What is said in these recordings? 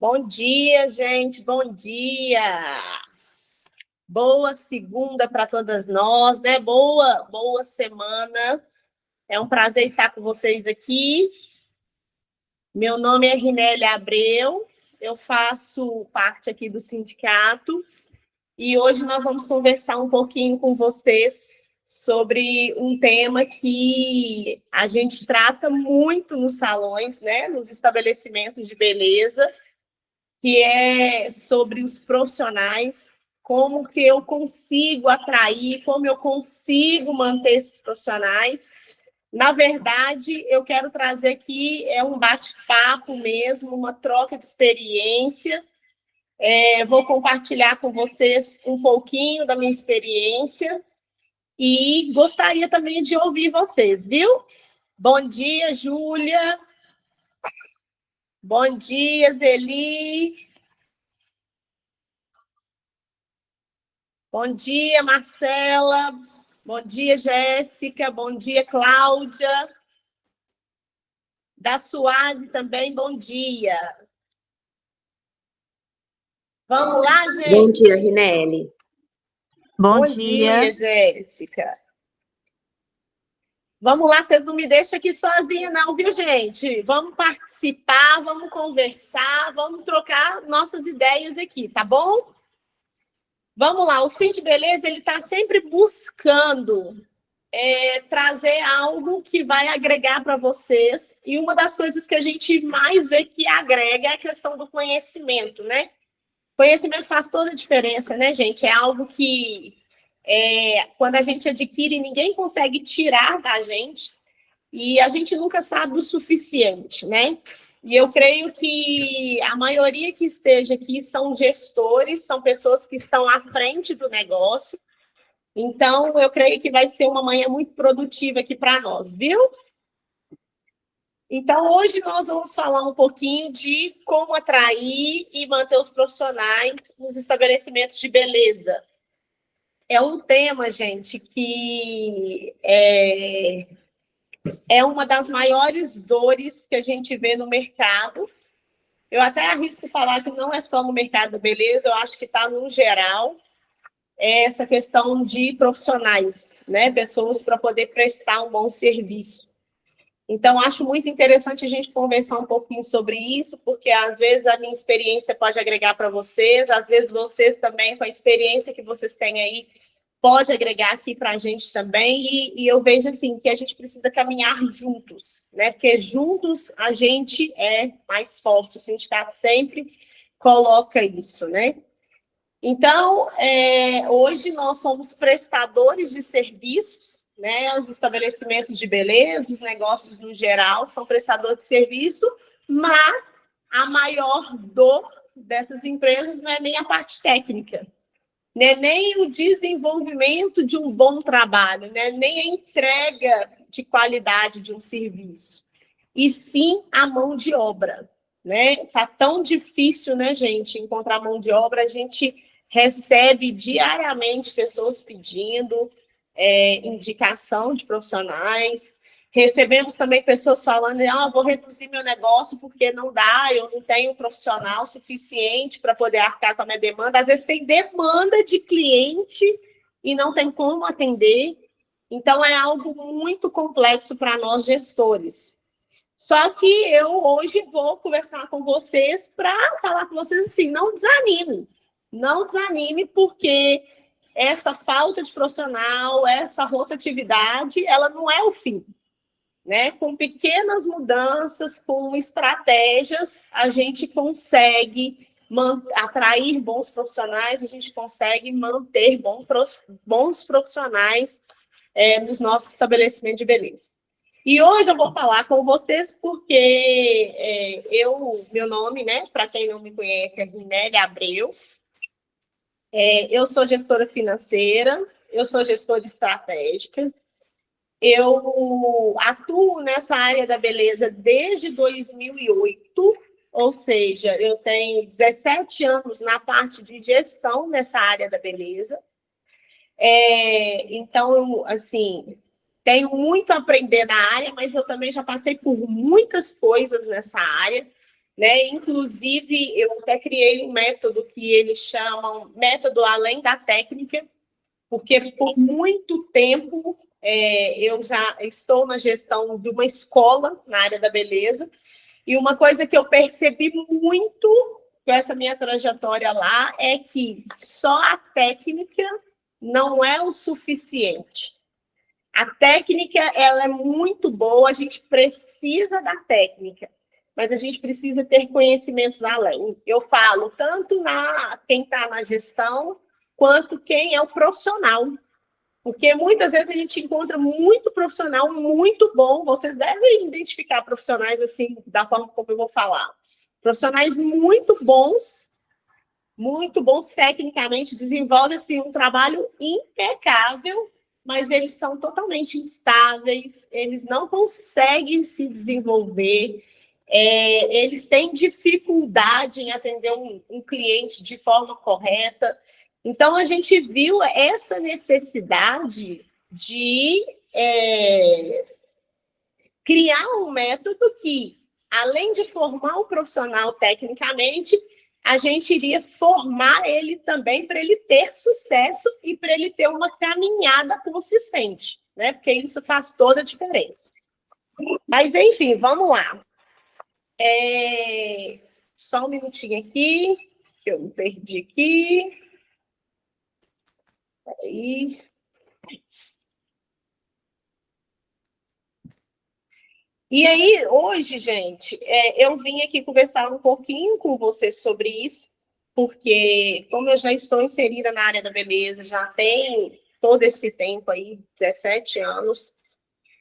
Bom dia, gente, bom dia. Boa segunda para todas nós, né? Boa semana. É um prazer estar com vocês aqui. Meu nome é Rinélia Abreu, eu faço parte aqui do sindicato e hoje nós vamos conversar um pouquinho com vocês sobre um tema que a gente trata muito nos salões, né? Nos estabelecimentos de beleza, que é sobre os profissionais, como que eu consigo atrair, como eu consigo manter esses profissionais. Na verdade, eu quero trazer aqui um bate-papo mesmo, uma troca de experiência. Vou compartilhar com vocês um pouquinho da minha experiência e gostaria também de ouvir vocês, viu? Bom dia, Júlia. Bom dia, Zeli. Bom dia, Marcela. Bom dia, Jéssica. Bom dia, Cláudia. Da Suave também, bom dia. Vamos lá, gente? Bom dia, Rinelli. Bom dia, Jéssica. Vamos lá, vocês não me deixam aqui sozinha não, viu, gente? Vamos participar, vamos conversar, vamos trocar nossas ideias aqui, tá bom? Vamos lá, o Cindy Beleza, ele está sempre buscando trazer algo que vai agregar para vocês. E uma das coisas que a gente mais vê que agrega é a questão do conhecimento, né? Conhecimento faz toda a diferença, né, gente? É algo que, quando a gente adquire, ninguém consegue tirar da gente. E a gente nunca sabe o suficiente, né? E eu creio que a maioria que esteja aqui são gestores, são pessoas que estão à frente do negócio. Então, eu creio que vai ser uma manhã muito produtiva aqui para nós, viu? Então, hoje nós vamos falar um pouquinho de como atrair e manter os profissionais nos estabelecimentos de beleza. É um tema, gente, que é uma das maiores dores que a gente vê no mercado. Eu até arrisco falar que não é só no mercado da beleza, eu acho que está no geral. Essa questão de profissionais, né? Pessoas para poder prestar um bom serviço. Então, acho muito interessante a gente conversar um pouquinho sobre isso, porque às vezes a minha experiência pode agregar para vocês, às vezes vocês também, com a experiência que vocês têm aí, pode agregar aqui para a gente também, e eu vejo assim que a gente precisa caminhar juntos, né? Porque juntos a gente é mais forte, o sindicato sempre coloca isso, né? Então, hoje nós somos prestadores de serviços, né? Os estabelecimentos de beleza, os negócios no geral são prestadores de serviço, mas a maior dor dessas empresas não é nem a parte técnica, né? Nem o desenvolvimento de um bom trabalho, né? Nem a entrega de qualidade de um serviço, e sim a mão de obra, né? Tá tão difícil, né, gente, encontrar mão de obra. A gente recebe diariamente pessoas pedindo indicação de profissionais. Recebemos também pessoas falando, vou reduzir meu negócio porque não dá, eu não tenho profissional suficiente para poder arcar com a minha demanda. Às vezes tem demanda de cliente e não tem como atender. Então, é algo muito complexo para nós gestores. Só que eu hoje vou conversar com vocês para falar com vocês assim, não desanime. Não desanime, porque essa falta de profissional, essa rotatividade, ela não é o fim, né? Com pequenas mudanças, com estratégias, a gente consegue atrair bons profissionais, a gente consegue manter bons profissionais nos nossos estabelecimentos de beleza. E hoje eu vou falar com vocês porque meu nome, né, para quem não me conhece, é Rinélia Abreu. Eu sou gestora financeira, eu sou gestora estratégica, eu atuo nessa área da beleza desde 2008, ou seja, eu tenho 17 anos na parte de gestão nessa área da beleza. Então, assim, tenho muito a aprender na área, mas eu também já passei por muitas coisas nessa área. né? Inclusive, eu até criei um método que eles chamam método além da técnica, porque por muito tempo eu já estou na gestão de uma escola na área da beleza, e uma coisa que eu percebi muito com essa minha trajetória lá é que só a técnica não é o suficiente. A técnica, ela é muito boa, a gente precisa da técnica, mas a gente precisa ter conhecimentos além. Eu falo tanto na quem está na gestão, quanto quem é o profissional. Porque muitas vezes a gente encontra muito profissional muito bom, vocês devem identificar profissionais assim, da forma como eu vou falar. Profissionais muito bons tecnicamente, desenvolvem assim, um trabalho impecável, mas eles são totalmente instáveis, eles não conseguem se desenvolver, eles têm dificuldade em atender um cliente de forma correta. Então, a gente viu essa necessidade de criar um método que, além de formar um profissional tecnicamente, a gente iria formar ele também para ele ter sucesso e para ele ter uma caminhada consistente, né? Porque isso faz toda a diferença. Mas, enfim, vamos lá. Só um minutinho aqui, que eu me perdi aqui. Peraí. E aí, hoje, gente, eu vim aqui conversar um pouquinho com vocês sobre isso, porque como eu já estou inserida na área da beleza, já tem todo esse tempo aí, 17 anos,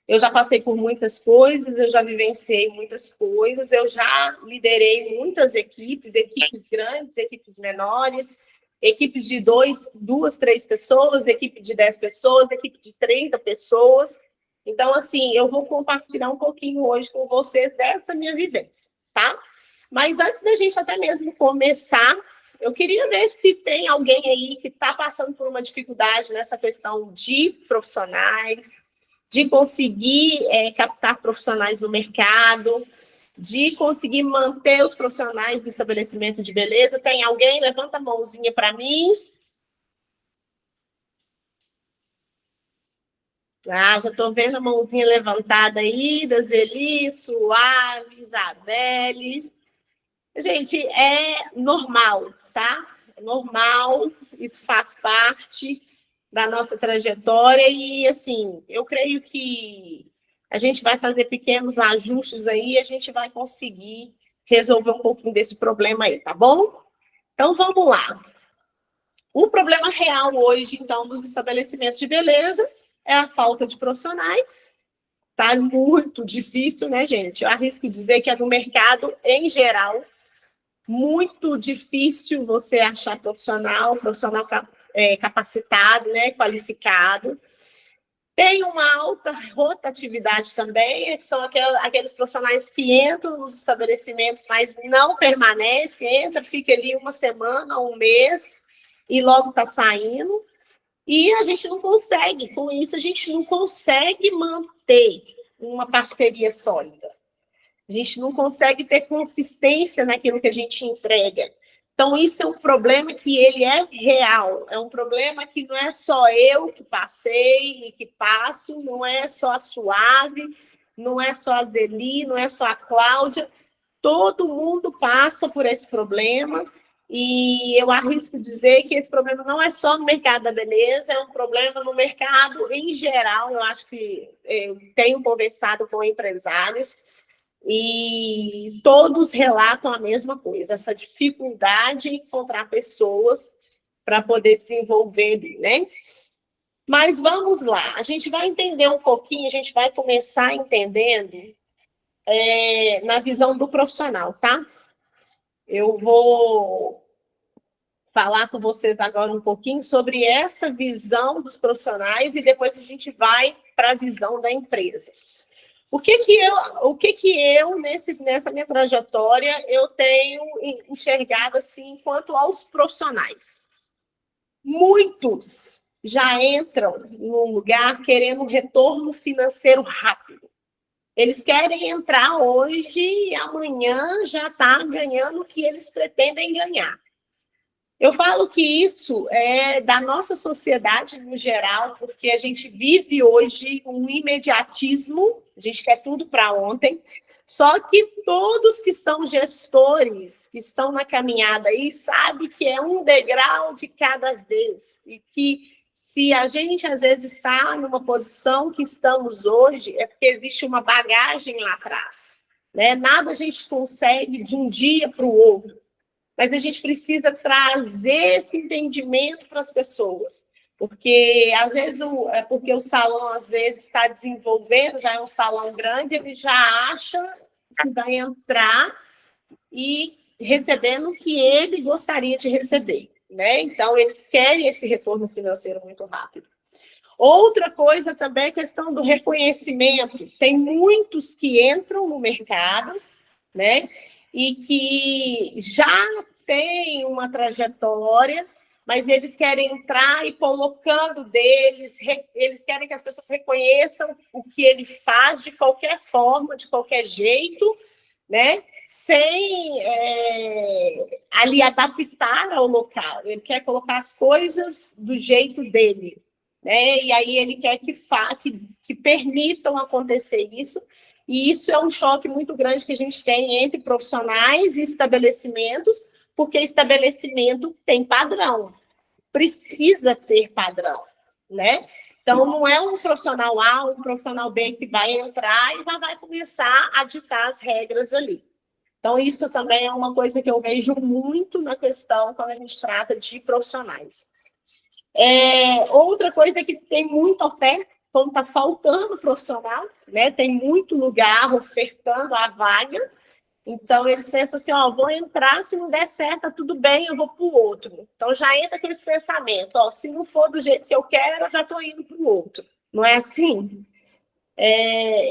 eu já passei por muitas coisas, eu já vivenciei muitas coisas, eu já liderei muitas equipes grandes, equipes menores, equipes de 2, 3 pessoas, equipe de 10 pessoas, equipe de 30 pessoas. Então, assim, eu vou compartilhar um pouquinho hoje com vocês dessa minha vivência, tá? Mas antes da gente até mesmo começar, eu queria ver se tem alguém aí que está passando por uma dificuldade nessa questão de profissionais, de conseguir captar profissionais no mercado, de conseguir manter os profissionais do estabelecimento de beleza. Tem alguém? Levanta a mãozinha para mim. Ah, já estou vendo a mãozinha levantada aí, da Zeli, Suave, Isabelle. Gente, é normal, tá? É normal, isso faz parte da nossa trajetória e, assim, eu creio que a gente vai fazer pequenos ajustes aí e a gente vai conseguir resolver um pouquinho desse problema aí, tá bom? Então, vamos lá. O problema real hoje, então, dos estabelecimentos de beleza é a falta de profissionais. Tá muito difícil, né, gente? Eu arrisco dizer que é no mercado, em geral, muito difícil você achar profissional capacitado, né, qualificado. Tem uma alta rotatividade também, que são aqueles profissionais que entram nos estabelecimentos, mas não permanecem, entra, fica ali uma semana, um mês, e logo está saindo. E a gente não consegue, com isso, a gente não consegue manter uma parceria sólida. A gente não consegue ter consistência naquilo que a gente entrega. Então, isso é um problema que ele é real, é um problema que não é só eu que passei e que passo, não é só a Suave, não é só a Zeli, não é só a Cláudia, todo mundo passa por esse problema e eu arrisco dizer que esse problema não é só no mercado da beleza, é um problema no mercado em geral. Eu acho que eu tenho conversado com empresários e todos relatam a mesma coisa, essa dificuldade em encontrar pessoas para poder desenvolver, né? Mas vamos lá, a gente vai entender um pouquinho, a gente vai começar entendendo na visão do profissional, tá? Eu vou falar com vocês agora um pouquinho sobre essa visão dos profissionais e depois a gente vai para a visão da empresa. O que eu nessa minha trajetória, eu tenho enxergado assim, quanto aos profissionais? Muitos já entram num lugar querendo um retorno financeiro rápido. Eles querem entrar hoje e amanhã já está ganhando o que eles pretendem ganhar. Eu falo que isso é da nossa sociedade no geral, porque a gente vive hoje um imediatismo, a gente quer tudo para ontem, só que todos que são gestores, que estão na caminhada aí, sabem que é um degrau de cada vez, e que se a gente, às vezes, está numa posição que estamos hoje, é porque existe uma bagagem lá atrás, né? Nada a gente consegue de um dia para o outro, mas a gente precisa trazer esse entendimento para as pessoas, porque às vezes porque o salão às vezes está desenvolvendo, já é um salão grande, ele já acha que vai entrar e recebendo o que ele gostaria de receber, né? Então eles querem esse retorno financeiro muito rápido. Outra coisa também é a questão do reconhecimento. Tem muitos que entram no mercado, né? E que já têm uma trajetória, mas eles querem entrar e colocando deles, eles querem que as pessoas reconheçam o que ele faz de qualquer forma, de qualquer jeito, né? Sem ali adaptar ao local. Ele quer colocar as coisas do jeito dele, né? E aí ele quer que permitam acontecer isso. E isso é um choque muito grande que a gente tem entre profissionais e estabelecimentos, porque estabelecimento tem padrão, precisa ter padrão, né? Então, não é um profissional A ou um profissional B que vai entrar e já vai começar a ditar as regras ali. Então, isso também é uma coisa que eu vejo muito na questão quando a gente trata de profissionais. Outra coisa é que tem muita oferta, então está faltando profissional, né? Tem muito lugar ofertando a vaga, então eles pensam assim, vou entrar, se não der certo, tá tudo bem, eu vou para o outro. Então já entra com esse pensamento, se não for do jeito que eu quero, eu já estou indo para o outro. Não é assim?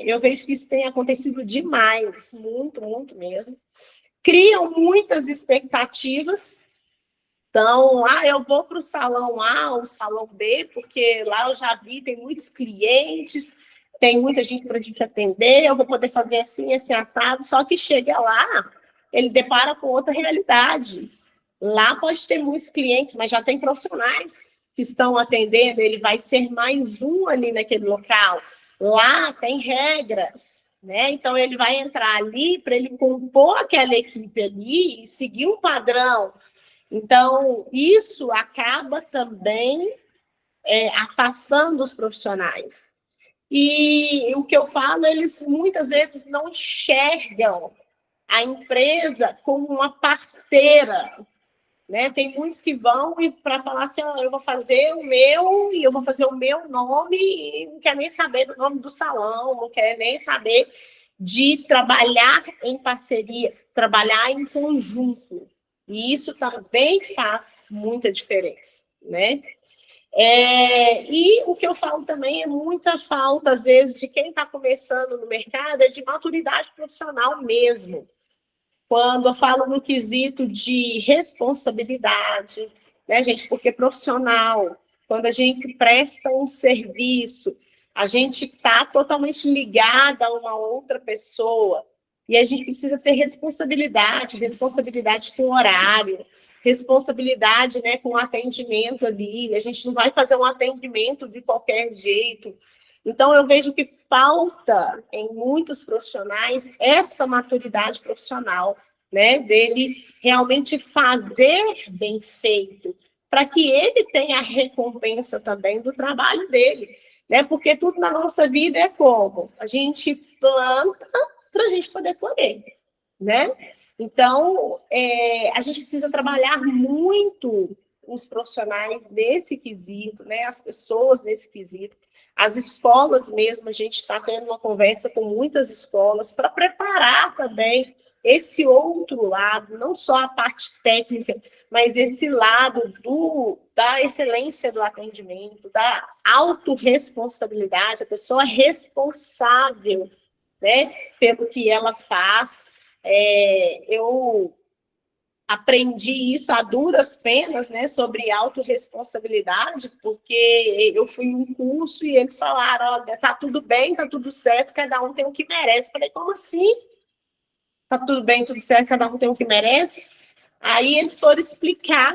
Eu vejo que isso tem acontecido demais, muito, muito mesmo. Criam muitas expectativas. Então, eu vou para o salão A ou salão B, porque lá eu já vi, tem muitos clientes, tem muita gente para a gente atender, eu vou poder fazer assim, esse assado, só que chega lá, ele depara com outra realidade. Lá pode ter muitos clientes, mas já tem profissionais que estão atendendo, ele vai ser mais um ali naquele local. Lá tem regras, né? Então, ele vai entrar ali para ele compor aquela equipe ali e seguir um padrão. Então, isso acaba também afastando os profissionais. E o que eu falo, eles muitas vezes não enxergam a empresa como uma parceira, né? Tem muitos que vão para falar assim, eu vou fazer o meu, e eu vou fazer o meu nome, e não quer nem saber do nome do salão, não quer nem saber de trabalhar em parceria, trabalhar em conjunto. E isso também faz muita diferença, né? E o que eu falo também é muita falta, às vezes, de quem está começando no mercado, é de maturidade profissional mesmo. Quando eu falo no quesito de responsabilidade, né, gente? Porque profissional, quando a gente presta um serviço, a gente está totalmente ligada a uma outra pessoa, e a gente precisa ter responsabilidade com o horário, responsabilidade, né, com o atendimento ali. A gente não vai fazer um atendimento de qualquer jeito. Então, eu vejo que falta em muitos profissionais essa maturidade profissional, né, dele realmente fazer bem feito, para que ele tenha a recompensa também do trabalho dele, né, porque tudo na nossa vida é como? A gente planta para a gente poder colher, né? Então, a gente precisa trabalhar muito os profissionais nesse quesito, né, as pessoas nesse quesito. As escolas mesmo, a gente está tendo uma conversa com muitas escolas para preparar também esse outro lado, não só a parte técnica, mas esse lado da excelência do atendimento, da autorresponsabilidade, a pessoa responsável, né, pelo que ela faz. Eu aprendi isso a duras penas, né, sobre autorresponsabilidade, porque eu fui em um curso e eles falaram, olha, tá tudo bem, tá tudo certo, cada um tem o que merece. Falei, como assim? Tá tudo bem, tudo certo, cada um tem o que merece? Aí eles foram explicar,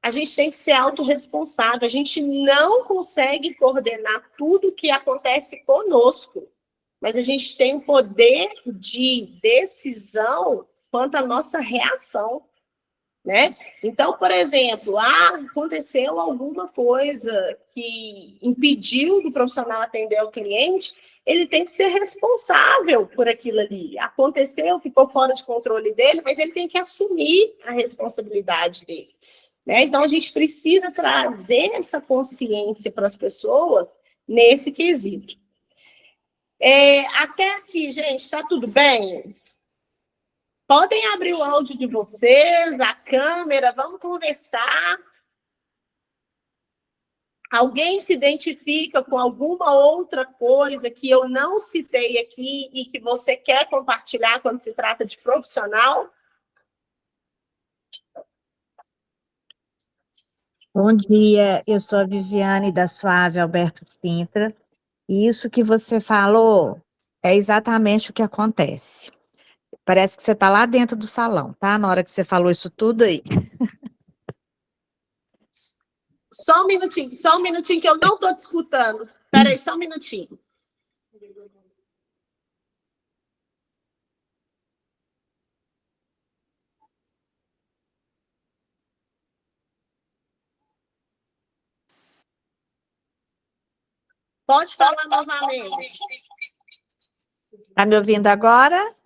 a gente tem que ser autorresponsável, a gente não consegue coordenar tudo que acontece conosco, mas a gente tem o poder de decisão quanto à nossa reação, né? Então, por exemplo, aconteceu alguma coisa que impediu do profissional atender o cliente, ele tem que ser responsável por aquilo ali. Aconteceu, ficou fora de controle dele, mas ele tem que assumir a responsabilidade dele, né? Então, a gente precisa trazer essa consciência para as pessoas nesse quesito. Até aqui, gente, está tudo bem? Podem abrir o áudio de vocês, a câmera, vamos conversar. Alguém se identifica com alguma outra coisa que eu não citei aqui e que você quer compartilhar quando se trata de profissional? Bom dia, eu sou a Viviane da Suave Alberto Sintra, e isso que você falou é exatamente o que acontece. Parece que você está lá dentro do salão, tá? Na hora que você falou isso tudo aí. Só um minutinho que eu não estou te escutando. Espera aí, só um minutinho. Pode falar novamente. Está me ouvindo agora?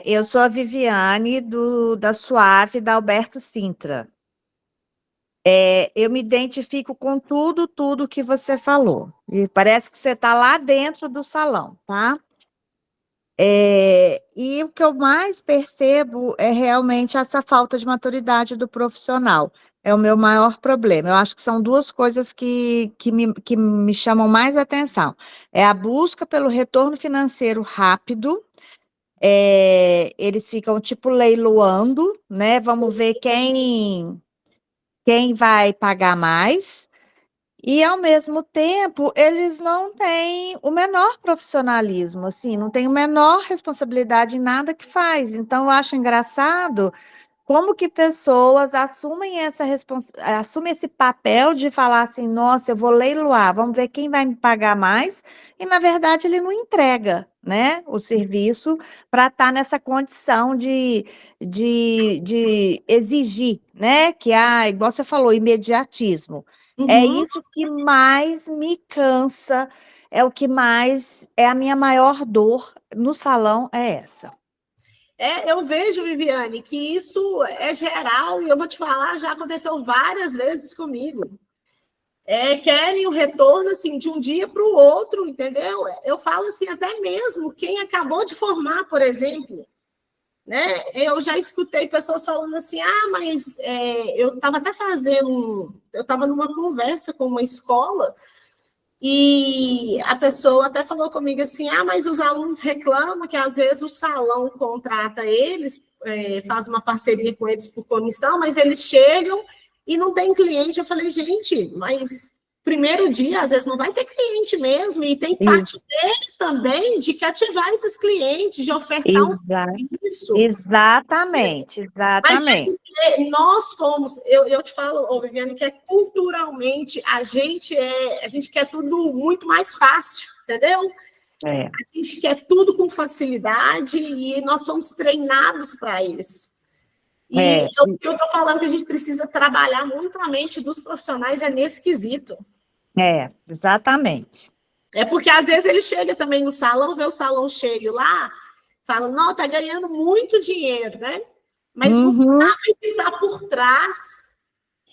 Eu sou a Viviane da Suave da Alberto Sintra. Eu me identifico com tudo que você falou. E parece que você está lá dentro do salão, tá? E o que eu mais percebo é realmente essa falta de maturidade do profissional. É o meu maior problema. Eu acho que são duas coisas que me chamam mais atenção. É a busca pelo retorno financeiro rápido. Eles ficam tipo leiloando, né? Vamos ver quem vai pagar mais. E, ao mesmo tempo, eles não têm o menor profissionalismo, assim, não têm a menor responsabilidade em nada que faz. Então, eu acho engraçado como que pessoas assumem esse papel de falar assim, nossa, eu vou leiloar, vamos ver quem vai me pagar mais, e, na verdade, ele não entrega, né, o serviço para estar nessa condição de exigir, né, igual você falou, imediatismo. É Uhum. isso que mais me cansa, é o que mais é a minha maior dor no salão, é essa. Eu vejo, Viviane, que isso é geral, e eu vou te falar, já aconteceu várias vezes comigo. Querem o retorno assim, de um dia para o outro, entendeu? Eu falo assim, até mesmo quem acabou de formar, por exemplo, né? Eu já escutei pessoas falando assim, mas eu estava até eu estava numa conversa com uma escola, e a pessoa até falou comigo assim, mas os alunos reclamam que às vezes o salão contrata eles, faz uma parceria com eles por comissão, mas eles chegam e não tem cliente. Eu falei, gente, mas primeiro dia, às vezes não vai ter cliente mesmo, e tem parte dele também de cativar esses clientes, de ofertar um serviço. Exatamente, Mas exatamente. nós fomos, eu te falo, Viviane, que culturalmente a gente quer tudo muito mais fácil, entendeu? A gente quer tudo com facilidade e nós somos treinados para isso. E eu estou falando que a gente precisa trabalhar muito a mente dos profissionais nesse quesito. Exatamente. Porque às vezes ele chega também no salão, vê o salão cheio lá, fala, não, tá ganhando muito dinheiro, né? Mas não sabe o que está por trás,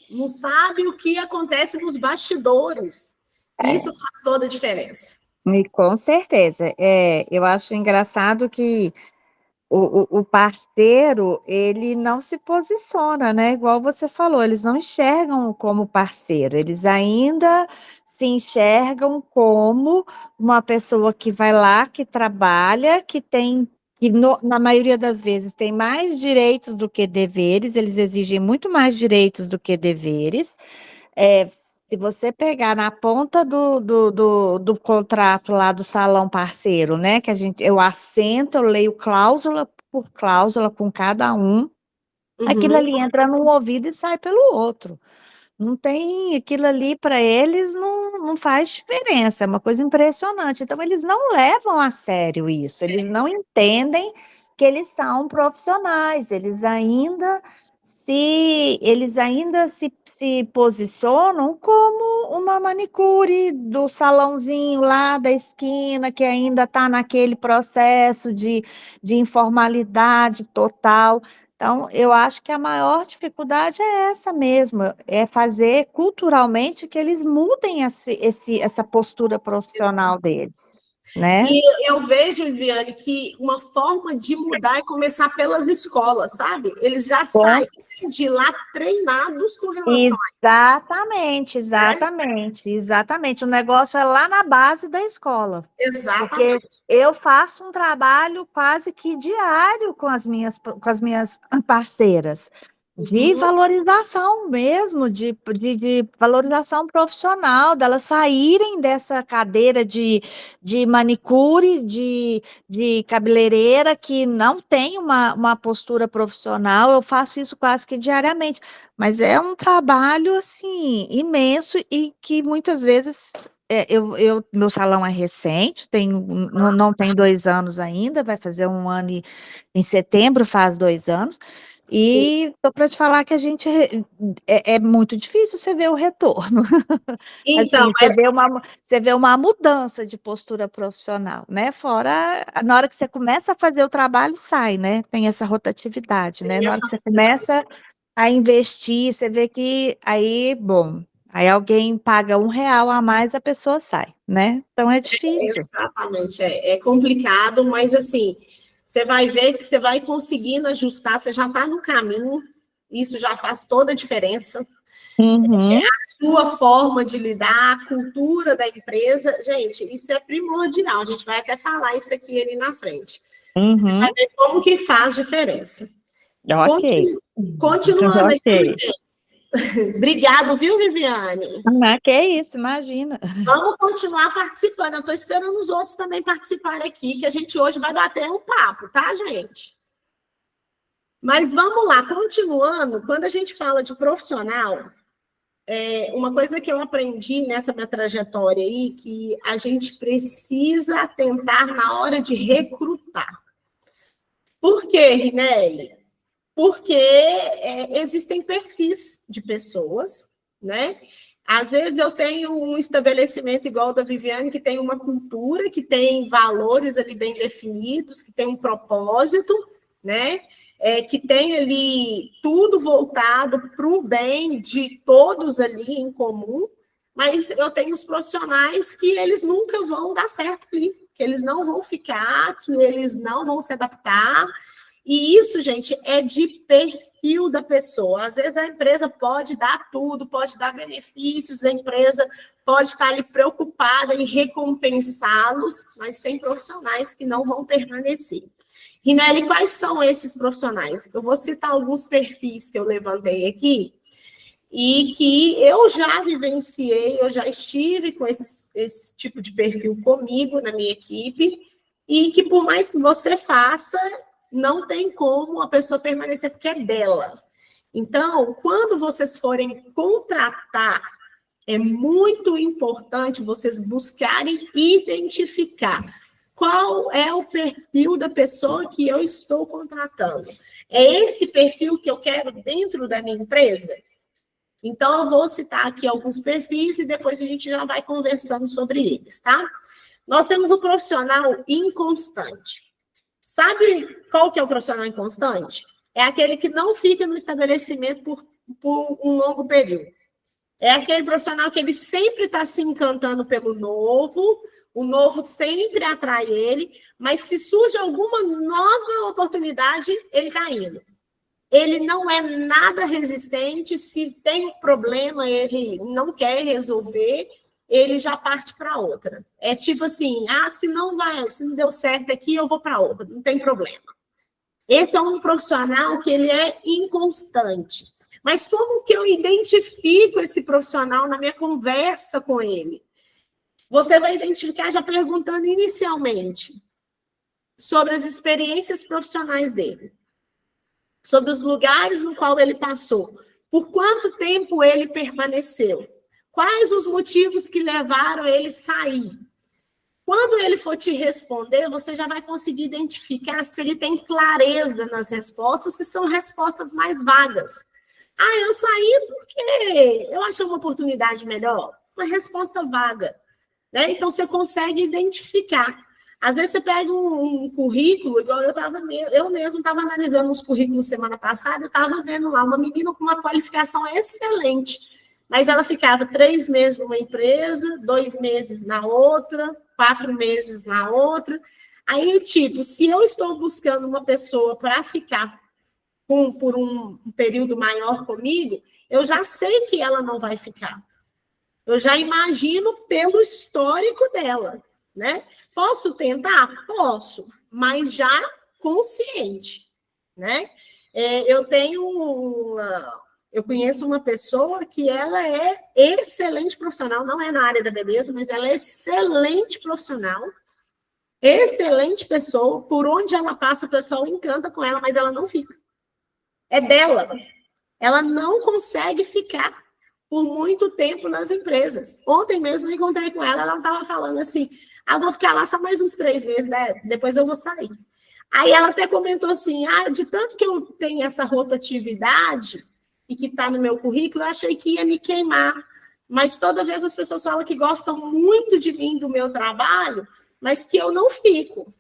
não sabe o que acontece nos bastidores. E isso faz toda a diferença. E com certeza. Eu acho engraçado que o parceiro, ele não se posiciona, né? Igual você falou, eles não enxergam como parceiro, eles ainda se enxergam como uma pessoa que vai lá, que trabalha, que tem, na maioria das vezes tem mais direitos do que deveres, eles exigem muito mais direitos do que deveres. Se você pegar na ponta do contrato lá do salão parceiro, né? Que eu assento, eu leio cláusula por cláusula com cada um, aquilo Uhum. ali entra num ouvido e sai pelo outro. Não tem aquilo ali para eles, não faz diferença, é uma coisa impressionante. Então, eles não levam a sério isso, eles não entendem que eles são profissionais, eles ainda se posicionam como uma manicure do salãozinho lá da esquina, que ainda está naquele processo de informalidade total. Então, eu acho que a maior dificuldade é essa mesmo, é fazer culturalmente que eles mudem essa postura profissional deles, né? E eu vejo, Viviane, que uma forma de mudar é começar pelas escolas, sabe? Eles já Com saem de lá treinados com relação Exatamente, a isso, né? exatamente, exatamente. O negócio é lá na base da escola, porque Exatamente. eu faço um trabalho quase que diário com as minhas parceiras, de Uhum. valorização mesmo, de valorização profissional, delas saírem dessa cadeira de manicure, de cabeleireira, que não tem uma postura profissional. Eu faço isso quase que diariamente. Mas é um trabalho assim imenso e que muitas vezes meu salão é recente, não tem 2 anos ainda, vai fazer um ano em setembro, faz 2 anos. E estou para te falar que é muito difícil você ver o retorno. Então, Assim, você vê uma mudança de postura profissional, né? Fora, na hora que você começa a fazer o trabalho, sai, né? Tem essa rotatividade, né? tem Na hora essa que você começa a investir, você vê que aí, bom, aí alguém paga R$ 1 a mais, a pessoa sai, né? Então é difícil. exatamente, é complicado, mas assim, você vai ver que você vai conseguindo ajustar, você já está no caminho, isso já faz toda a diferença. Uhum, Sua forma de lidar, a cultura da empresa, gente, isso é primordial. A gente vai até falar isso aqui ali na frente. Você vai uhum. ver como que faz diferença. Ok, Continuando aqui, ok. obrigado, viu, Viviane? Ah, que isso, imagina. Vamos continuar participando. Eu estou esperando os outros também participarem aqui, que a gente hoje vai bater um papo, tá, gente? Mas vamos lá, continuando, quando a gente fala de profissional, uma coisa que eu aprendi nessa minha trajetória aí, que a gente precisa atentar na hora de recrutar. Por quê, Rinelli? Porque existem perfis de pessoas, né? Às vezes eu tenho um estabelecimento igual o da Viviane, que tem uma cultura, que tem valores ali bem definidos, que tem um propósito, né? Que tem ali tudo voltado para o bem de todos ali em comum, mas eu tenho os profissionais que eles nunca vão dar certo ali, que eles não vão ficar, que eles não vão se adaptar, e isso, gente, é de perfil da pessoa. Às vezes a empresa pode dar tudo, pode dar benefícios, a empresa pode estar ali preocupada em recompensá-los, mas tem profissionais que não vão permanecer. Rinelli, quais são esses profissionais? Eu vou citar alguns perfis que eu levantei aqui e que eu já vivenciei, eu já estive com esse tipo de perfil comigo na minha equipe, e que por mais que você faça, não tem como a pessoa permanecer porque é dela. Então, quando vocês forem contratar, é muito importante vocês buscarem identificar qual é o perfil da pessoa que eu estou contratando. É esse perfil que eu quero dentro da minha empresa? Então, eu vou citar aqui alguns perfis e depois a gente já vai conversando sobre eles, tá? Nós temos o profissional inconstante. Sabe qual que é o profissional inconstante? É aquele que não fica no estabelecimento por um longo período. É aquele profissional que ele sempre está se encantando pelo novo, O novo sempre atrai ele, mas se surge alguma nova oportunidade, ele está indo. Ele não é nada resistente, se tem um problema, ele não quer resolver, ele já parte para outra. É tipo assim, se não deu certo aqui, eu vou para outra, não tem problema. Esse é um profissional que ele é inconstante. Mas como que eu identifico esse profissional na minha conversa com ele? Você vai identificar já perguntando inicialmente sobre as experiências profissionais dele, sobre os lugares no qual ele passou, por quanto tempo ele permaneceu, quais os motivos que levaram ele a sair. Quando ele for te responder, você já vai conseguir identificar se ele tem clareza nas respostas, se são respostas mais vagas. Eu saí porque eu achei uma oportunidade melhor. Uma resposta vaga. Né? Então, você consegue identificar. Às vezes, você pega um currículo, igual eu mesmo estava analisando uns currículos semana passada, eu estava vendo lá uma menina com uma qualificação excelente, mas ela ficava 3 meses numa empresa, 2 meses na outra, 4 meses na outra. Aí, tipo, se eu estou buscando uma pessoa para ficar por um período maior comigo, eu já sei que ela não vai ficar. Eu já imagino pelo histórico dela, né? Posso tentar? Posso, mas já consciente, né? Eu conheço uma pessoa que ela é excelente profissional, não é na área da beleza, mas ela é excelente profissional, excelente pessoa, por onde ela passa o pessoal encanta com ela, mas ela não fica. É dela. Ela não consegue ficar por muito tempo nas empresas. Ontem mesmo eu encontrei com ela estava falando assim, vou ficar lá só mais uns 3 meses, né? Depois eu vou sair. Aí ela até comentou assim, de tanto que eu tenho essa rotatividade e que está no meu currículo, eu achei que ia me queimar. Mas toda vez as pessoas falam que gostam muito de mim, do meu trabalho, mas que eu não fico.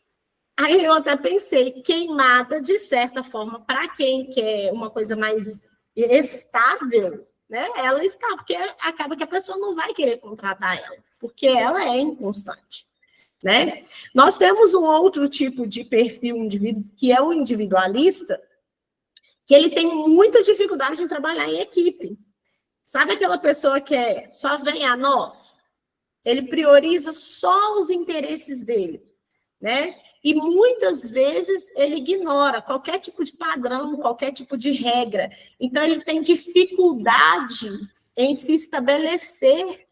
Aí eu até pensei, queimada, de certa forma, para quem quer uma coisa mais estável, né? Ela está, porque acaba que a pessoa não vai querer contratar ela, porque ela é inconstante, né? Nós temos um outro tipo de perfil indivíduo, que é o individualista, que ele tem muita dificuldade em trabalhar em equipe. Sabe aquela pessoa que só vem a nós? Ele prioriza só os interesses dele, né? E muitas vezes ele ignora qualquer tipo de padrão, qualquer tipo de regra. Então, ele tem dificuldade em se estabelecer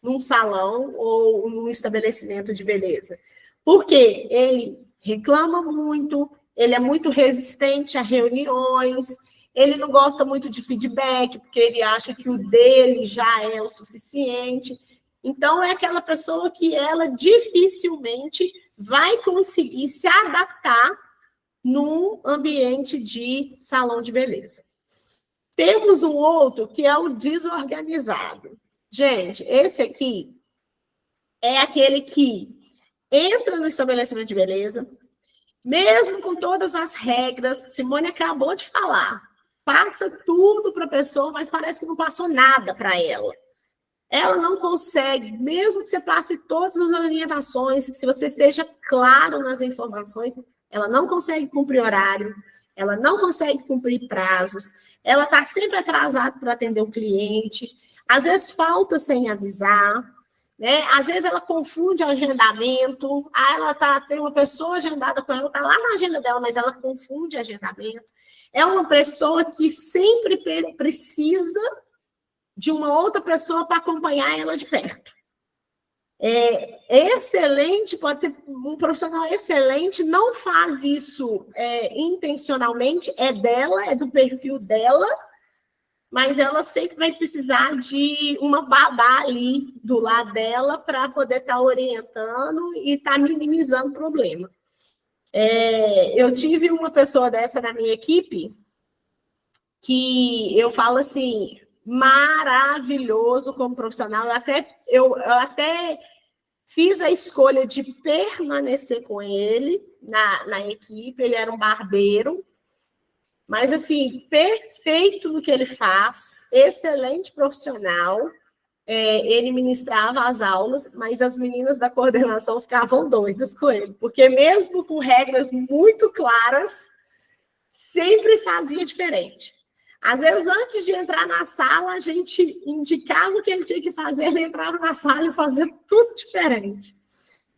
num salão ou num estabelecimento de beleza. Porque ele reclama muito, ele é muito resistente a reuniões, ele não gosta muito de feedback, porque ele acha que o dele já é o suficiente. Então, é aquela pessoa que ela dificilmente vai conseguir se adaptar num ambiente de salão de beleza. Temos um outro que é o desorganizado. Gente, esse aqui é aquele que entra no estabelecimento de beleza, mesmo com todas as regras, Simone acabou de falar, passa tudo para a pessoa, mas parece que não passou nada para ela. Ela não consegue, mesmo que você passe todas as orientações, que se você esteja claro nas informações, ela não consegue cumprir horário, ela não consegue cumprir prazos, ela está sempre atrasada para atender o cliente, às vezes falta sem avisar, né? Às vezes ela confunde o agendamento, tem uma pessoa agendada com ela, está lá na agenda dela, mas ela confunde agendamento. É uma pessoa que sempre precisa de uma outra pessoa para acompanhar ela de perto. Excelente, pode ser um profissional excelente, não faz isso intencionalmente, é dela, é do perfil dela, mas ela sempre vai precisar de uma babá ali do lado dela para poder estar orientando e estar minimizando o problema. Eu tive uma pessoa dessa na minha equipe que eu falo assim, maravilhoso como profissional. Eu até fiz a escolha de permanecer com ele na equipe. Ele era um barbeiro, mas assim, perfeito no que ele faz, excelente profissional, ele ministrava as aulas, mas as meninas da coordenação ficavam doidas com ele, porque mesmo com regras muito claras, sempre fazia diferente. Às vezes, antes de entrar na sala, a gente indicava o que ele tinha que fazer, ele entrava na sala e fazia tudo diferente.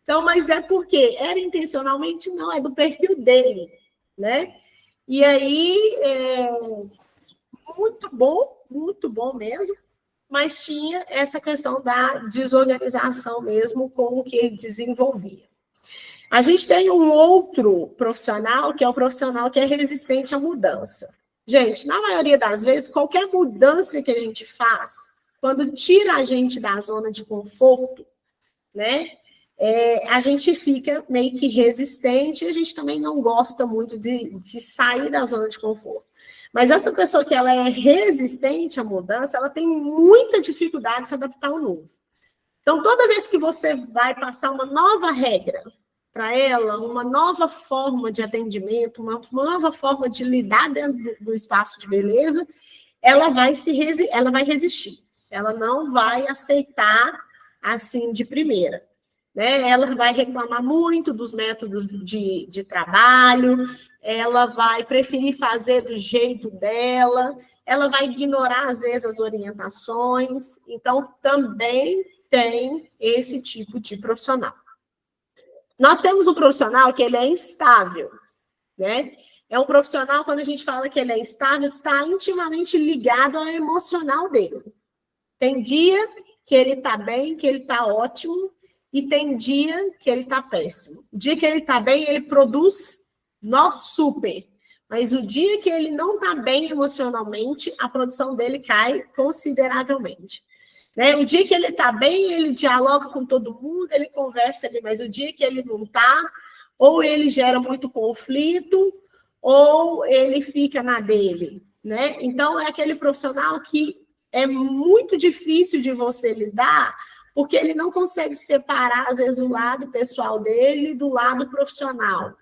Então, mas é porque era intencionalmente? Não, é do perfil dele, né? E aí, muito bom mesmo, mas tinha essa questão da desorganização mesmo com o que ele desenvolvia. A gente tem um outro profissional, que é o profissional que é resistente à mudança. Gente, na maioria das vezes, qualquer mudança que a gente faz, quando tira a gente da zona de conforto, né, a gente fica meio que resistente e a gente também não gosta muito de sair da zona de conforto. Mas essa pessoa que ela é resistente à mudança, ela tem muita dificuldade de se adaptar ao novo. Então, toda vez que você vai passar uma nova regra para ela, uma nova forma de atendimento, uma nova forma de lidar dentro do espaço de beleza, ela vai resistir. Ela não vai aceitar assim de primeira. Né? Ela vai reclamar muito dos métodos de trabalho, ela vai preferir fazer do jeito dela, ela vai ignorar, às vezes, as orientações. Então, também tem esse tipo de profissional. Nós temos um profissional que ele é instável, né? É um profissional, quando a gente fala que ele é instável, está intimamente ligado ao emocional dele. Tem dia que ele está bem, que ele está ótimo, e tem dia que ele está péssimo. O dia que ele está bem, ele produz super. Mas o dia que ele não está bem emocionalmente, a produção dele cai consideravelmente. Né? O dia que ele está bem, ele dialoga com todo mundo, ele conversa ali, mas o dia que ele não está, ou ele gera muito conflito, ou ele fica na dele. Né? Então, é aquele profissional que é muito difícil de você lidar, porque ele não consegue separar, às vezes, o lado pessoal dele do lado profissional.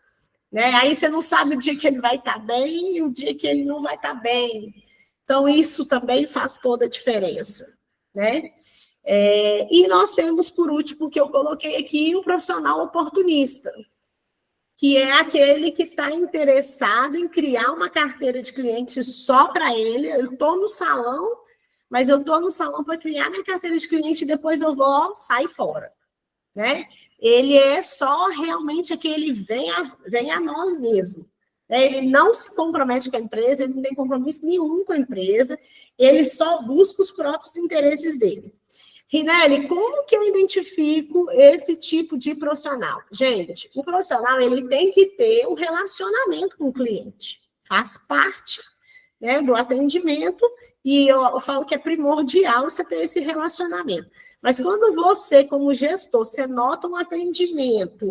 Né? Aí você não sabe o dia que ele vai estar bem e o dia que ele não vai estar bem. Então, isso também faz toda a diferença. Né? E nós temos, por último, que eu coloquei aqui, o profissional oportunista, que é aquele que está interessado em criar uma carteira de clientes só para ele. Eu estou no salão, mas eu estou no salão para criar minha carteira de cliente e depois eu vou sair fora. Né? Ele é só realmente aquele vem a nós mesmo. Ele não se compromete com a empresa, ele não tem compromisso nenhum com a empresa, ele só busca os próprios interesses dele. Rinelli, como que eu identifico esse tipo de profissional? Gente, o profissional ele tem que ter um relacionamento com o cliente, faz parte, né, do atendimento, e eu falo que é primordial você ter esse relacionamento. Mas quando você, como gestor, você nota um atendimento,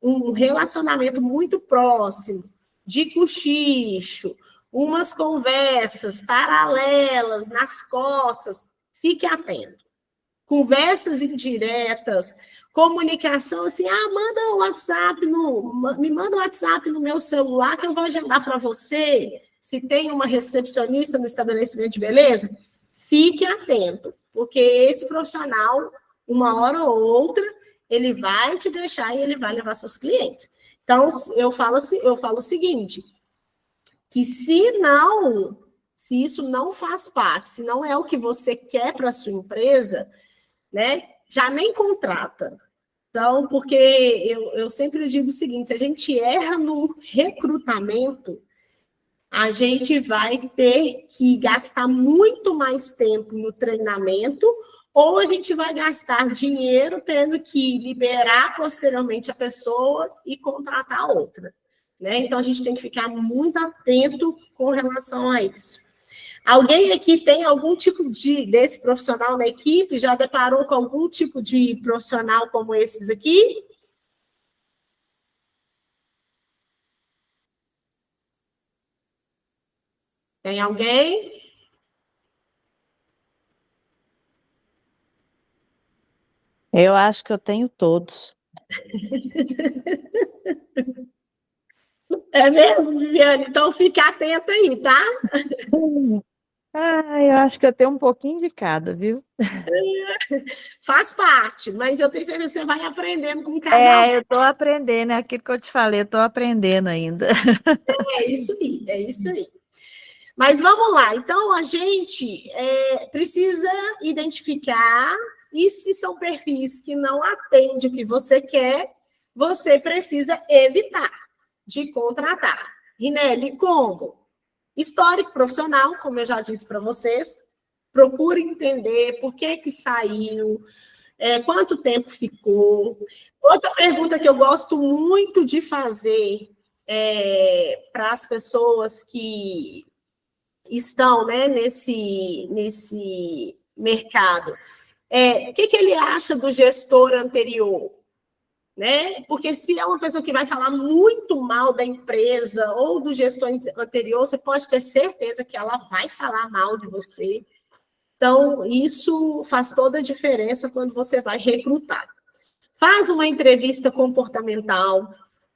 um relacionamento muito próximo, de cochicho, umas conversas paralelas nas costas, fique atento. Conversas indiretas, comunicação assim, manda o WhatsApp, me manda o WhatsApp no meu celular que eu vou agendar para você. Se tem uma recepcionista no estabelecimento de beleza, fique atento, porque esse profissional, uma hora ou outra, ele vai te deixar e ele vai levar seus clientes. Então, eu falo o seguinte, que se isso não faz parte, se não é o que você quer para a sua empresa, né, já nem contrata. Então, porque eu sempre digo o seguinte, se a gente erra no recrutamento, a gente vai ter que gastar muito mais tempo no treinamento, ou a gente vai gastar dinheiro tendo que liberar posteriormente a pessoa e contratar outra. Né? Então, a gente tem que ficar muito atento com relação a isso. Alguém aqui tem algum tipo desse profissional na equipe? Já deparou com algum tipo de profissional como esses aqui? Tem alguém? Eu acho que eu tenho todos. É mesmo, Viviane? Então, fica atenta aí, tá? Ah, eu acho que eu tenho um pouquinho de cada, viu? Faz parte, mas eu tenho certeza que você vai aprendendo com cada um. Eu estou aprendendo, é aquilo que eu te falei, eu estou aprendendo ainda. É isso aí, é isso aí. Mas vamos lá, então a gente precisa identificar, e se são perfis que não atendem o que você quer, você precisa evitar de contratar. Rinelli, como? Histórico profissional, como eu já disse para vocês, procure entender por que que saiu, quanto tempo ficou. Outra pergunta que eu gosto muito de fazer para as pessoas que estão, né, nesse mercado, o que que ele acha do gestor anterior? Né? Porque se é uma pessoa que vai falar muito mal da empresa ou do gestor anterior, você pode ter certeza que ela vai falar mal de você. Então, isso faz toda a diferença quando você vai recrutar. Faz uma entrevista comportamental,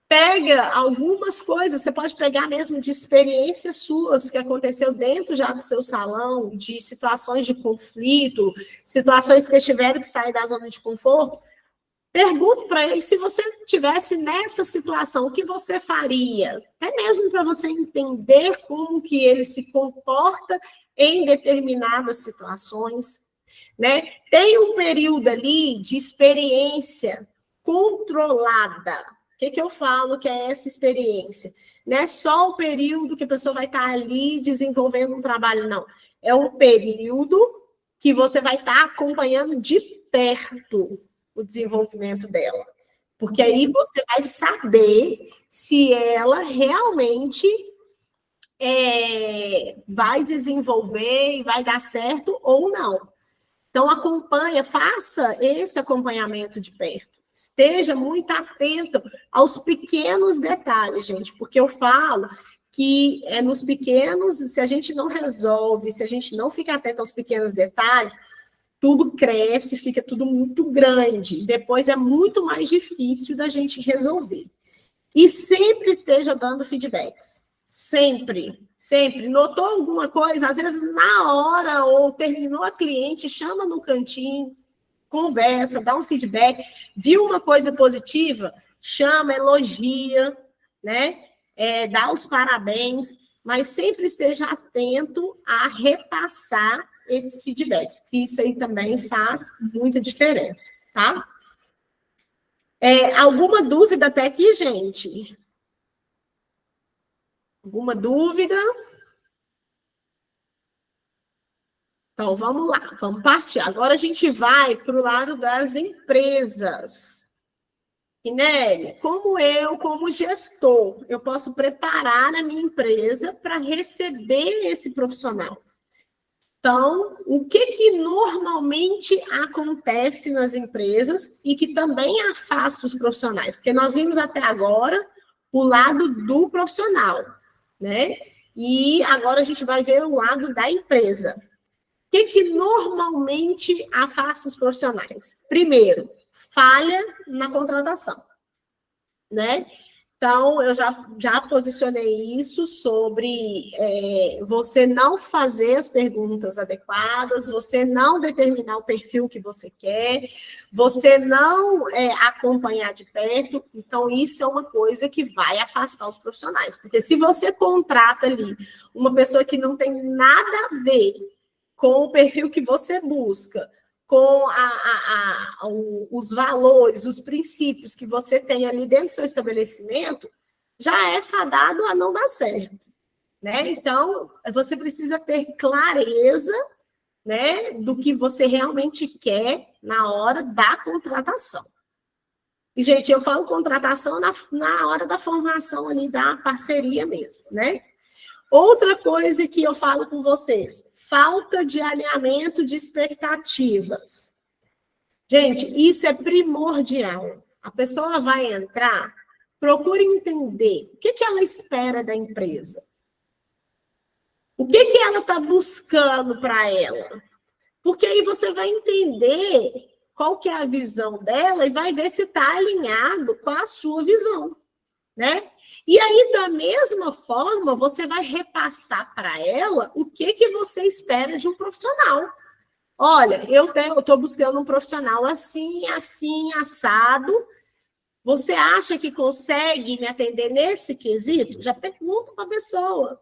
pega algumas coisas, você pode pegar mesmo de experiências suas que aconteceu dentro já do seu salão, de situações de conflito, situações que tiveram que sair da zona de conforto. Pergunte para ele se você estivesse nessa situação, o que você faria? Até mesmo para você entender como que ele se comporta em determinadas situações, né? Tem um período ali de experiência controlada. O que eu falo que é essa experiência? Não é só o período que a pessoa vai estar ali desenvolvendo um trabalho, não. É um período que você vai estar acompanhando de perto o desenvolvimento dela. Porque aí você vai saber se ela realmente vai desenvolver e vai dar certo ou não. Então, acompanha, faça esse acompanhamento de perto. Esteja muito atento aos pequenos detalhes, gente, porque eu falo que nos pequenos, se a gente não resolve, se a gente não fica atento aos pequenos detalhes, tudo cresce, fica tudo muito grande. Depois é muito mais difícil da gente resolver. E sempre esteja dando feedbacks. Sempre, sempre. Notou alguma coisa? Às vezes, na hora, ou terminou a cliente, chama no cantinho, conversa, dá um feedback. Viu uma coisa positiva? Chama, elogia, né? Dá os parabéns, mas sempre esteja atento a repassar esses feedbacks, que isso aí também faz muita diferença, tá? Alguma dúvida até aqui, gente? Alguma dúvida? Então, vamos lá, vamos partir. Agora a gente vai para o lado das empresas. Ineli, como gestor, eu posso preparar a minha empresa para receber esse profissional? Então, o que normalmente acontece nas empresas e que também afasta os profissionais? Porque nós vimos até agora o lado do profissional, né? E agora a gente vai ver o lado da empresa. O que normalmente afasta os profissionais? Primeiro, falha na contratação, né? Então, eu já posicionei isso sobre você não fazer as perguntas adequadas, você não determinar o perfil que você quer, você não acompanhar de perto. Então, isso é uma coisa que vai afastar os profissionais. Porque se você contrata ali uma pessoa que não tem nada a ver com o perfil que você busca, com os valores, os princípios que você tem ali dentro do seu estabelecimento, já é fadado a não dar certo, né? Então, você precisa ter clareza, né, do que você realmente quer na hora da contratação. E, gente, eu falo contratação na hora da formação ali da parceria mesmo, né? Outra coisa que eu falo com vocês, falta de alinhamento de expectativas. Gente, isso é primordial. A pessoa vai entrar, procure entender o que ela espera da empresa. O que ela está buscando para ela. Porque aí você vai entender qual que é a visão dela e vai ver se está alinhado com a sua visão. né? E aí, da mesma forma, você vai repassar para ela o que você espera de um profissional. Olha, eu estou buscando um profissional assim, assim, assado. Você acha que consegue me atender nesse quesito? Já pergunta para a pessoa.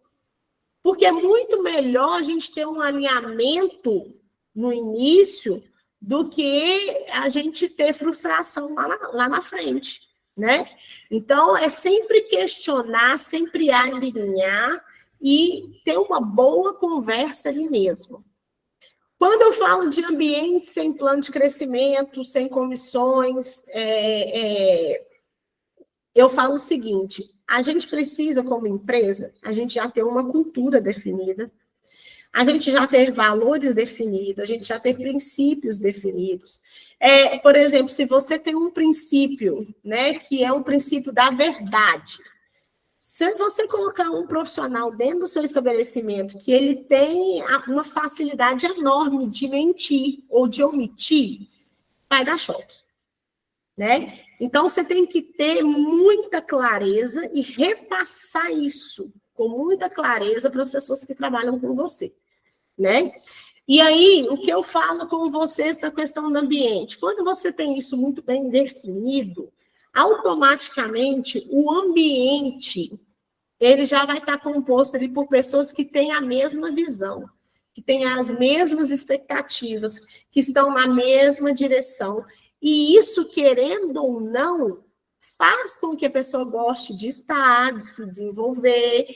Porque é muito melhor a gente ter um alinhamento no início do que a gente ter frustração lá na frente, né? Então, é sempre questionar, sempre alinhar e ter uma boa conversa ali mesmo. Quando eu falo de ambiente sem plano de crescimento, sem comissões, eu falo o seguinte: a gente precisa, como empresa, a gente já ter uma cultura definida, a gente já ter valores definidos, a gente já ter princípios definidos. Por exemplo, se você tem um princípio, né, que é um princípio da verdade, se você colocar um profissional dentro do seu estabelecimento que ele tem uma facilidade enorme de mentir ou de omitir, vai dar choque, né? Então, você tem que ter muita clareza e repassar isso com muita clareza para as pessoas que trabalham com você, né? E aí, o que eu falo com vocês na questão do ambiente? Quando você tem isso muito bem definido, automaticamente o ambiente ele já vai estar composto ali por pessoas que têm a mesma visão, que têm as mesmas expectativas, que estão na mesma direção. E isso, querendo ou não, faz com que a pessoa goste de estar, de se desenvolver.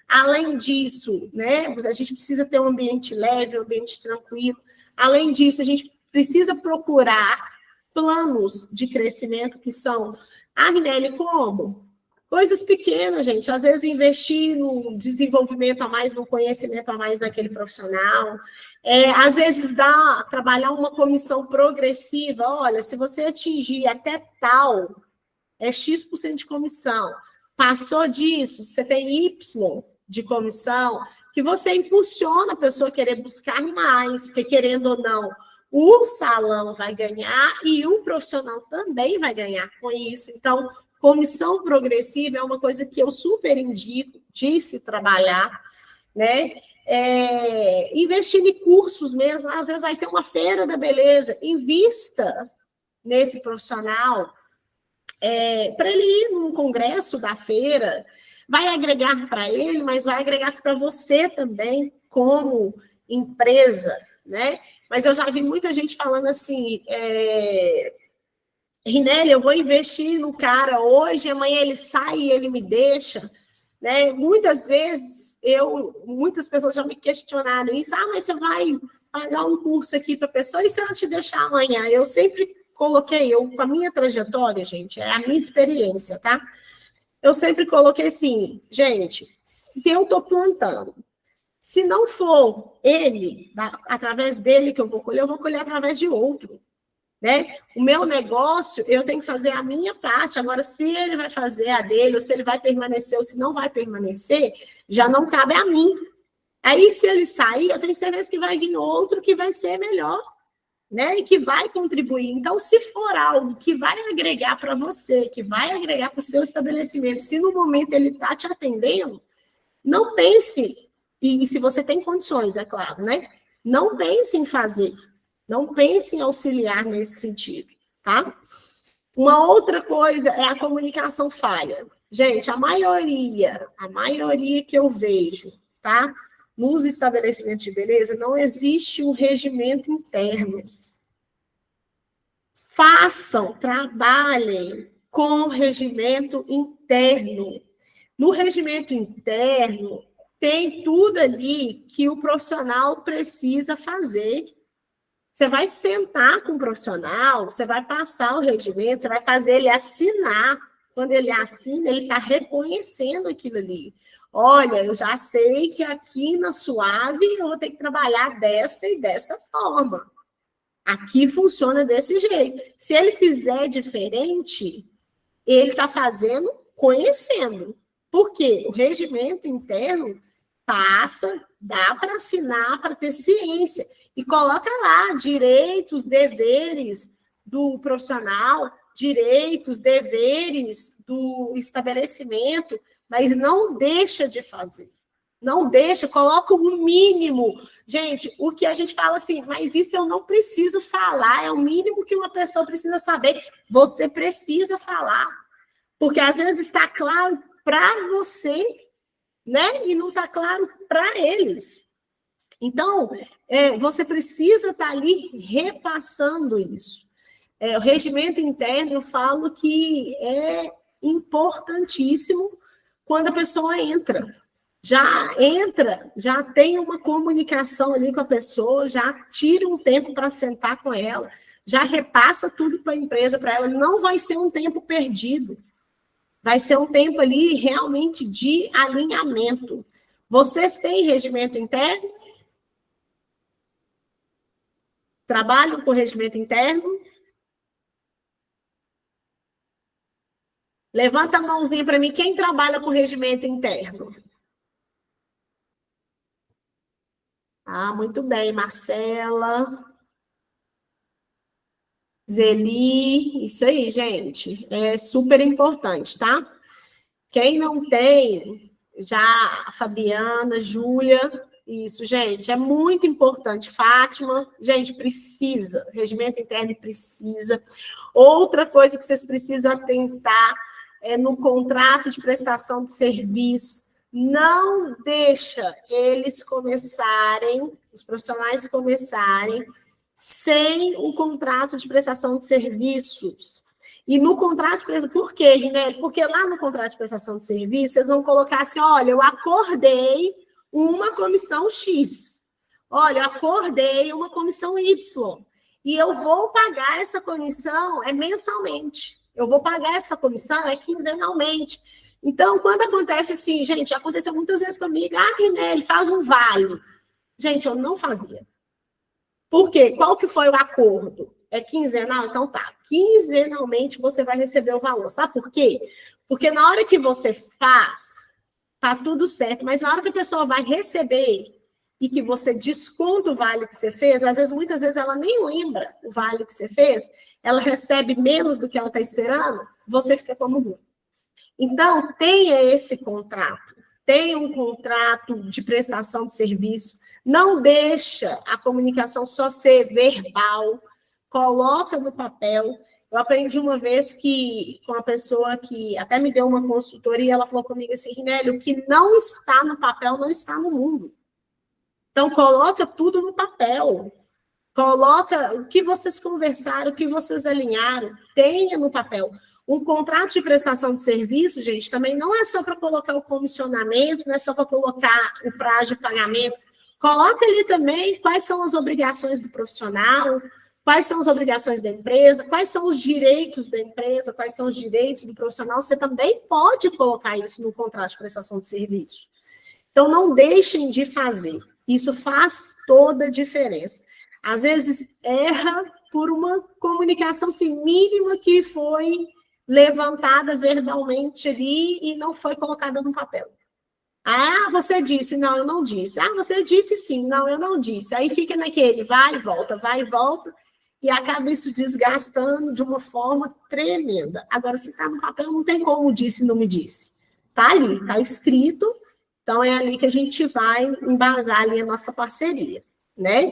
Além disso, né, a gente precisa ter um ambiente leve, um ambiente tranquilo. Além disso, a gente precisa procurar planos de crescimento que são... Rinelli, como? Coisas pequenas, gente. Às vezes, investir no desenvolvimento a mais, no conhecimento a mais daquele profissional. Às vezes, trabalhar uma comissão progressiva. Olha, se você atingir até tal, X% de comissão. Passou disso, você tem Y de comissão, que você impulsiona a pessoa a querer buscar mais, porque, querendo ou não, o salão vai ganhar e o profissional também vai ganhar com isso. Então, comissão progressiva é uma coisa que eu super indico de se trabalhar, né? Investir em cursos mesmo, às vezes vai ter uma feira da beleza, invista nesse profissional, para ele ir num congresso da feira, vai agregar para ele, mas vai agregar para você também, como empresa, né? Mas eu já vi muita gente falando assim... Rinelli, eu vou investir no cara hoje, amanhã ele sai e ele me deixa, né? Muitas vezes, muitas pessoas já me questionaram isso, mas você vai pagar um curso aqui para a pessoa e se ela te deixar amanhã? Eu sempre coloquei, com a minha trajetória, gente, é a minha experiência, tá? Eu sempre coloquei assim, gente, se eu estou plantando, se não for ele, através dele que eu vou colher através de outro. Né? O meu negócio, eu tenho que fazer a minha parte. Agora, se ele vai fazer a dele, ou se ele vai permanecer, ou se não vai permanecer, já não cabe a mim. Aí, se ele sair, eu tenho certeza que vai vir outro que vai ser melhor, né? E que vai contribuir. Então, se for algo que vai agregar para você, que vai agregar para o seu estabelecimento, se no momento ele está te atendendo, não pense, e se você tem condições, é claro, né? Não pense em fazer. Não pense em auxiliar nesse sentido, tá? Uma outra coisa é a comunicação falha. Gente, a maioria que eu vejo, tá? Nos estabelecimentos de beleza, não existe um regimento interno. Trabalhem com o regimento interno. No regimento interno, tem tudo ali que o profissional precisa fazer. Você vai sentar com o profissional, você vai passar o regimento, você vai fazer ele assinar. Quando ele assina, ele está reconhecendo aquilo ali. Olha, eu já sei que aqui na Suave eu vou ter que trabalhar dessa e dessa forma. Aqui funciona desse jeito. Se ele fizer diferente, ele está fazendo, conhecendo. Por quê? O regimento interno dá para assinar, para ter ciência. E coloca lá direitos, deveres do profissional, direitos, deveres do estabelecimento, mas não deixa de fazer. Não deixa, coloca o mínimo. Gente, o que a gente fala assim, mas isso eu não preciso falar, é o mínimo que uma pessoa precisa saber. Você precisa falar, porque às vezes está claro para você, né? E não está claro para eles. Então, você precisa estar ali repassando isso. O regimento interno, eu falo que é importantíssimo quando a pessoa entra. Já tem uma comunicação ali com a pessoa, já tira um tempo para sentar com ela, já repassa tudo para a empresa, para ela. Não vai ser um tempo perdido. Vai ser um tempo ali realmente de alinhamento. Vocês têm regimento interno? Trabalham com regimento interno? Levanta a mãozinha para mim, quem trabalha com regimento interno? Ah, muito bem, Marcela. Zeli, isso aí, gente. É super importante, tá? Quem não tem, já a Fabiana, Júlia, isso, gente, é muito importante. Fátima, gente, precisa, regimento interno precisa. Outra coisa que vocês precisam atentar é no contrato de prestação de serviços. Não deixa eles começarem, os profissionais começarem, sem o contrato de prestação de serviços. E no contrato de prestação... Por quê, Rinelli? Porque lá no contrato de prestação de serviços, vocês vão colocar assim, olha, eu acordei uma comissão X. Olha, eu acordei uma comissão Y. E eu vou pagar essa comissão mensalmente. Eu vou pagar essa comissão quinzenalmente. Então, quando acontece assim, gente, aconteceu muitas vezes comigo, Rinelli, faz um vale. Gente, eu não fazia. Por quê? Qual que foi o acordo? É quinzenal? Então tá. Quinzenalmente você vai receber o valor. Sabe por quê? Porque na hora que você faz, tá tudo certo, mas na hora que a pessoa vai receber e que você desconta o vale que você fez, às vezes, muitas vezes ela nem lembra o vale que você fez, ela recebe menos do que ela está esperando, você fica como ruim. Então, tenha esse contrato. Tenha um contrato de prestação de serviço. Não deixa a comunicação só ser verbal. Coloca no papel. Eu aprendi uma vez com uma pessoa que até me deu uma consultoria, ela falou comigo assim, Rinelli, o que não está no papel não está no mundo. Então, coloca tudo no papel. Coloca o que vocês conversaram, o que vocês alinharam, tenha no papel. Um contrato de prestação de serviço, gente, também não é só para colocar o comissionamento, não é só para colocar o prazo de pagamento. Coloca ali também quais são as obrigações do profissional, quais são as obrigações da empresa, quais são os direitos da empresa, quais são os direitos do profissional. Você também pode colocar isso no contrato de prestação de serviço. Então, não deixem de fazer. Isso faz toda a diferença. Às vezes, erra por uma comunicação assim, mínima que foi levantada verbalmente ali e não foi colocada no papel. Ah, você disse, não, eu não disse. Ah, você disse sim, não, eu não disse. Aí fica naquele vai e volta, e acaba isso desgastando de uma forma tremenda. Agora, se está no papel, não tem como disse e não me disse. Está ali, está escrito, então é ali que a gente vai embasar ali a nossa parceria, né?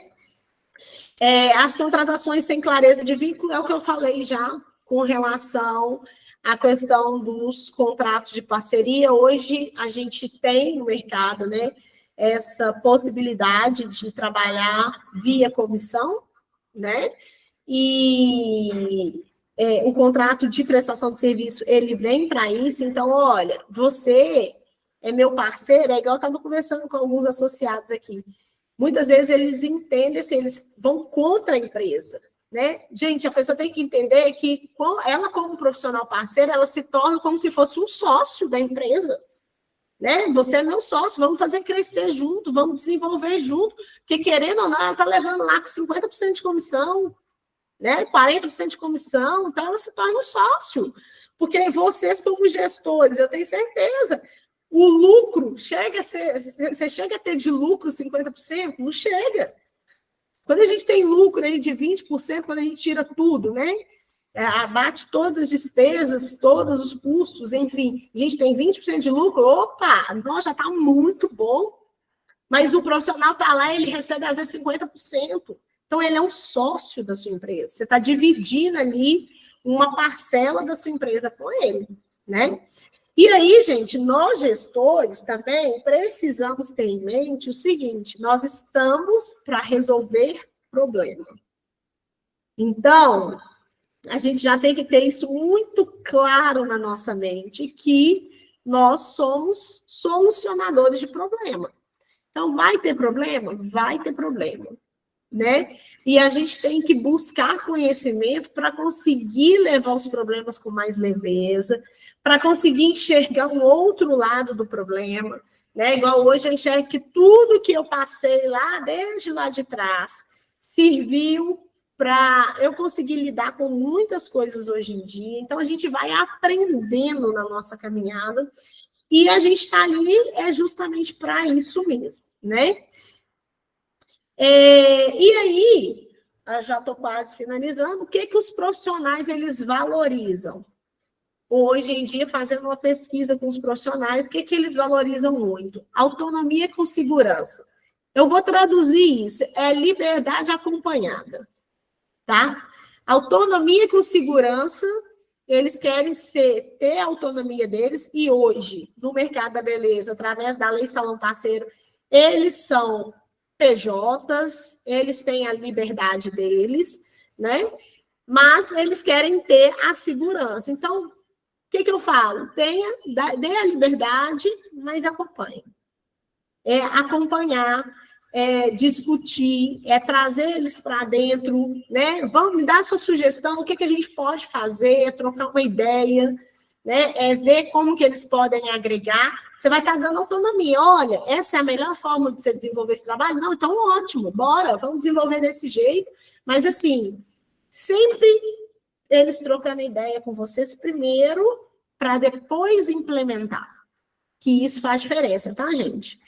As contratações sem clareza de vínculo é o que eu falei já com relação à questão dos contratos de parceria. Hoje a gente tem no mercado, né, essa possibilidade de trabalhar via comissão, né? E o contrato de prestação de serviço, ele vem para isso. Então, olha, você é meu parceiro, é igual eu estava conversando com alguns associados aqui. Muitas vezes eles entendem, assim, eles vão contra a empresa, né? Gente, a pessoa tem que entender que ela, como profissional parceira, ela se torna como se fosse um sócio da empresa, né? Você é meu sócio, vamos fazer crescer junto, vamos desenvolver junto, porque querendo ou não, ela está levando lá com 50% de comissão, né? 40% de comissão, então ela se torna um sócio, porque vocês como gestores, eu tenho certeza, o lucro chega a ser, você chega a ter de lucro 50%? Não chega. Quando a gente tem lucro aí de 20%, quando a gente tira tudo, né? abate todas as despesas, todos os custos, enfim, a gente tem 20% de lucro, opa, nós já está muito bom, mas o profissional está lá, ele recebe às vezes 50%, então ele é um sócio da sua empresa, você está dividindo ali uma parcela da sua empresa com ele, né? E aí, gente, nós gestores também precisamos ter em mente o seguinte, nós estamos para resolver problema. Então, a gente já tem que ter isso muito claro na nossa mente, que nós somos solucionadores de problema. Então, vai ter problema? Vai ter problema, né? E a gente tem que buscar conhecimento para conseguir levar os problemas com mais leveza, para conseguir enxergar um outro lado do problema, né? Igual hoje eu enxergo que tudo que eu passei lá, desde lá de trás, serviu para eu conseguir lidar com muitas coisas hoje em dia. Então, a gente vai aprendendo na nossa caminhada e a gente está ali justamente para isso mesmo, né? E aí, eu já estou quase finalizando, o que os profissionais eles valorizam? Hoje em dia, fazendo uma pesquisa com os profissionais, o que eles valorizam muito? Autonomia com segurança. Eu vou traduzir isso, é liberdade acompanhada. Tá? Autonomia com segurança, eles querem ter a autonomia deles, e hoje, no mercado da beleza, através da Lei Salão Parceiro, eles são PJs, eles têm a liberdade deles, né? Mas eles querem ter a segurança. Então, o que eu falo? Dê a liberdade, mas acompanhe. É acompanhar, discutir, trazer eles para dentro, né? Vamos me dar sua sugestão, o que a gente pode fazer, trocar uma ideia, né? Ver como que eles podem agregar. Você vai estar dando autonomia. Olha, essa é a melhor forma de você desenvolver esse trabalho? Não, então ótimo, bora, vamos desenvolver desse jeito. Mas, assim, sempre eles trocando ideia com vocês primeiro, para depois implementar. Que isso faz diferença, tá, gente?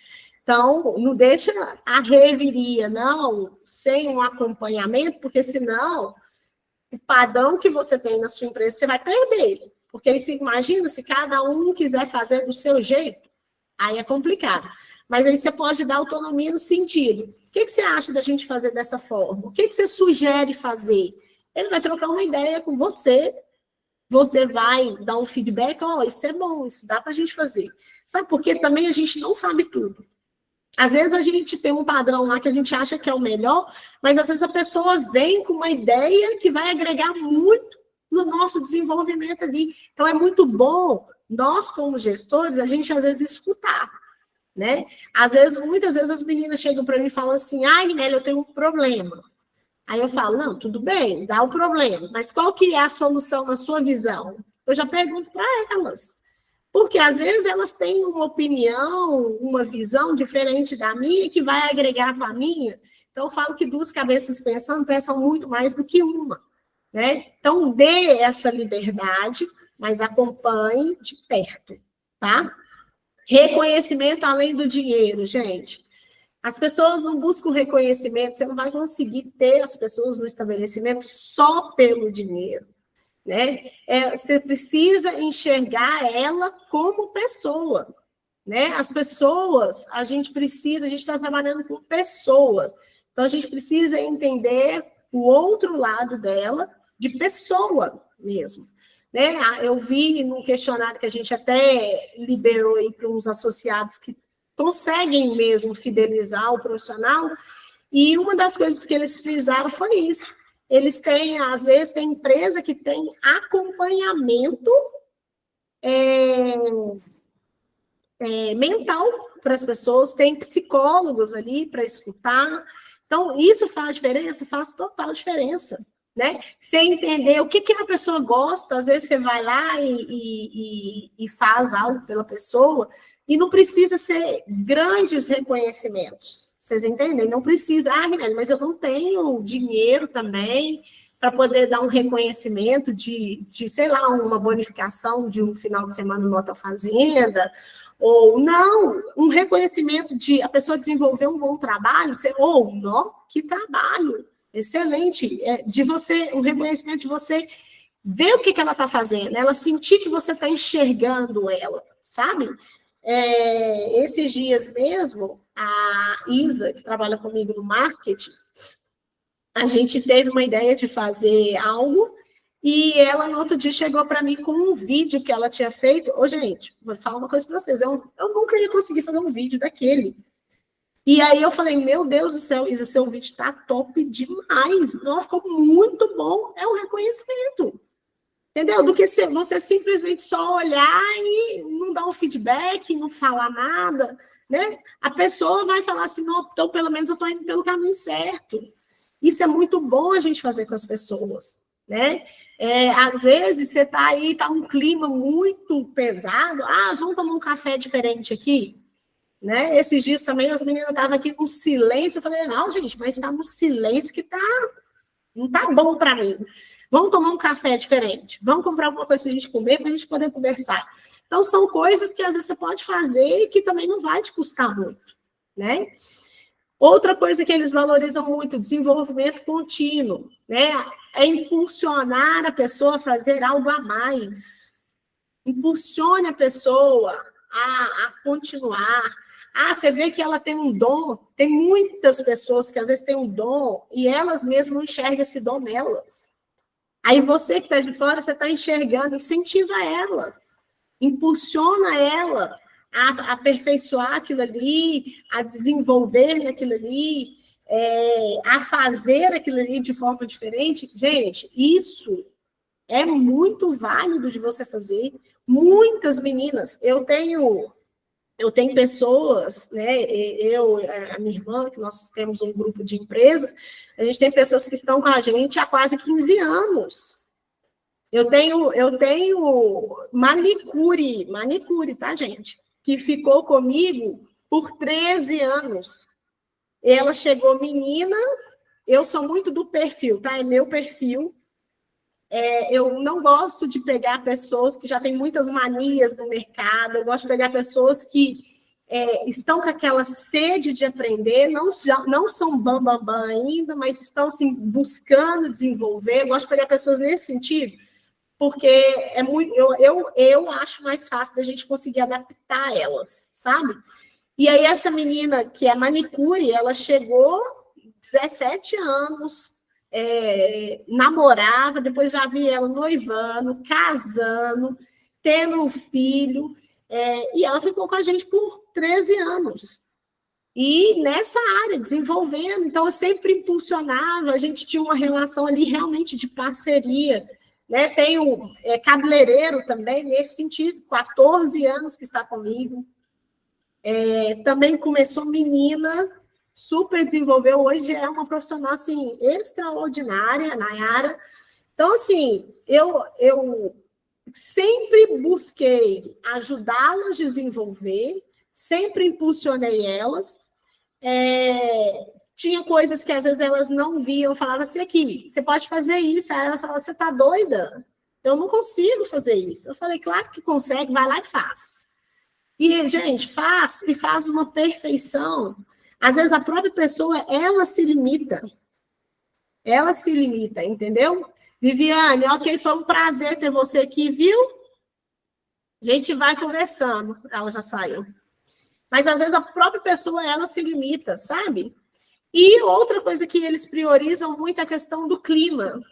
Então, não deixa a reviria, não, sem um acompanhamento, porque senão o padrão que você tem na sua empresa, você vai perder. Porque aí, imagina se cada um quiser fazer do seu jeito, aí é complicado. Mas aí você pode dar autonomia no sentido, o que você acha da gente fazer dessa forma? O que você sugere fazer? Ele vai trocar uma ideia com você, você vai dar um feedback, isso é bom, isso dá para a gente fazer. Sabe por quê? Também a gente não sabe tudo. Às vezes a gente tem um padrão lá que a gente acha que é o melhor, mas às vezes a pessoa vem com uma ideia que vai agregar muito no nosso desenvolvimento ali. Então é muito bom, nós como gestores, a gente às vezes escutar, né? Muitas vezes as meninas chegam para mim e falam assim, Nelly, eu tenho um problema. Aí eu falo, não, tudo bem, dá o problema, mas qual que é a solução na sua visão? Eu já pergunto para elas. Porque, às vezes, elas têm uma opinião, uma visão diferente da minha, que vai agregar com a minha. Então, eu falo que duas cabeças pensam muito mais do que uma, né? Então, dê essa liberdade, mas acompanhe de perto, tá? Reconhecimento além do dinheiro, gente. As pessoas não buscam reconhecimento, você não vai conseguir ter as pessoas no estabelecimento só pelo dinheiro. Né? Você precisa enxergar ela como pessoa, né? As pessoas, a gente está trabalhando com pessoas, então a gente precisa entender o outro lado dela, de pessoa mesmo, né? Eu vi num questionário que a gente até liberou aí para uns associados que conseguem mesmo fidelizar o profissional, e uma das coisas que eles frisaram foi isso. Eles têm, às vezes, tem empresa que tem acompanhamento mental para as pessoas, tem psicólogos ali para escutar. Então, isso faz diferença? Faz total diferença, né? Você entender o que a pessoa gosta, às vezes você vai lá e faz algo pela pessoa, e não precisa ser grandes reconhecimentos. Vocês entendem? Não precisa. Renée, mas eu não tenho dinheiro também para poder dar um reconhecimento de, sei lá, uma bonificação de um final de semana no Hotel Fazenda, ou não, um reconhecimento de a pessoa desenvolver um bom trabalho, que trabalho, excelente, um reconhecimento de você ver o que ela está fazendo, ela sentir que você está enxergando ela, sabe? Esses dias mesmo, a Isa, que trabalha comigo no marketing, a gente teve uma ideia de fazer algo e ela, no outro dia, chegou para mim com um vídeo que ela tinha feito. Ô, gente, vou falar uma coisa para vocês, eu nunca ia conseguir fazer um vídeo daquele. E aí eu falei, meu Deus do céu, Isa, seu vídeo está top demais. Não, ficou muito bom. É um reconhecimento. Entendeu? Do que você simplesmente só olhar e não dar um feedback, não falar nada, né? A pessoa vai falar assim, não, então pelo menos eu estou indo pelo caminho certo. Isso é muito bom a gente fazer com as pessoas, né? Às vezes você está aí, está um clima muito pesado, vamos tomar um café diferente aqui? Né? Esses dias também as meninas estavam aqui com silêncio, eu falei, não, gente, mas está no silêncio que não está bom para mim. Vamos tomar um café diferente, vamos comprar alguma coisa para a gente comer, para a gente poder conversar. Então, são coisas que às vezes você pode fazer e que também não vai te custar muito, né? Outra coisa que eles valorizam muito, desenvolvimento contínuo, né? É impulsionar a pessoa a fazer algo a mais. Impulsione a pessoa a continuar. Você vê que ela tem um dom. Tem muitas pessoas que às vezes têm um dom e elas mesmas não enxergam esse dom nelas. Aí você que está de fora, você está enxergando, incentiva ela, impulsiona ela a aperfeiçoar aquilo ali, a desenvolver naquilo ali, a fazer aquilo ali de forma diferente. Gente, isso é muito válido de você fazer. Muitas meninas, eu tenho pessoas, né? A minha irmã, que nós temos um grupo de empresas, a gente tem pessoas que estão com a gente há quase 15 anos. Eu tenho manicure, tá, gente? Que ficou comigo por 13 anos. Ela chegou menina, eu sou muito do perfil, tá? É meu perfil. Eu não gosto de pegar pessoas que já têm muitas manias no mercado, eu gosto de pegar pessoas que estão com aquela sede de aprender, não são bam ainda, mas estão assim, buscando desenvolver. Eu gosto de pegar pessoas nesse sentido, porque eu acho mais fácil da gente conseguir adaptar elas, sabe? E aí essa menina que é manicure, ela chegou 17 anos, namorava, depois já vi ela noivando, casando, tendo um filho, e ela ficou com a gente por 13 anos. E nessa área, desenvolvendo, então eu sempre impulsionava, a gente tinha uma relação ali realmente de parceria, né? Tenho cabeleireiro também, nesse sentido, 14 anos que está comigo. Também começou menina, super desenvolveu, hoje é uma profissional, assim, extraordinária, Nayara. Então, assim, eu sempre busquei ajudá-las a desenvolver, sempre impulsionei elas. Tinha coisas que, às vezes, elas não viam, eu falava assim, aqui, você pode fazer isso. Aí elas falavam, você está doida? Eu não consigo fazer isso. Eu falei, claro que consegue, vai lá e faz. E, gente, faz numa perfeição. Às vezes a própria pessoa, ela se limita, entendeu? Viviane, ok, foi um prazer ter você aqui, viu? A gente vai conversando. Ela já saiu. Mas às vezes a própria pessoa, ela se limita, sabe? E outra coisa que eles priorizam muito é a questão do clima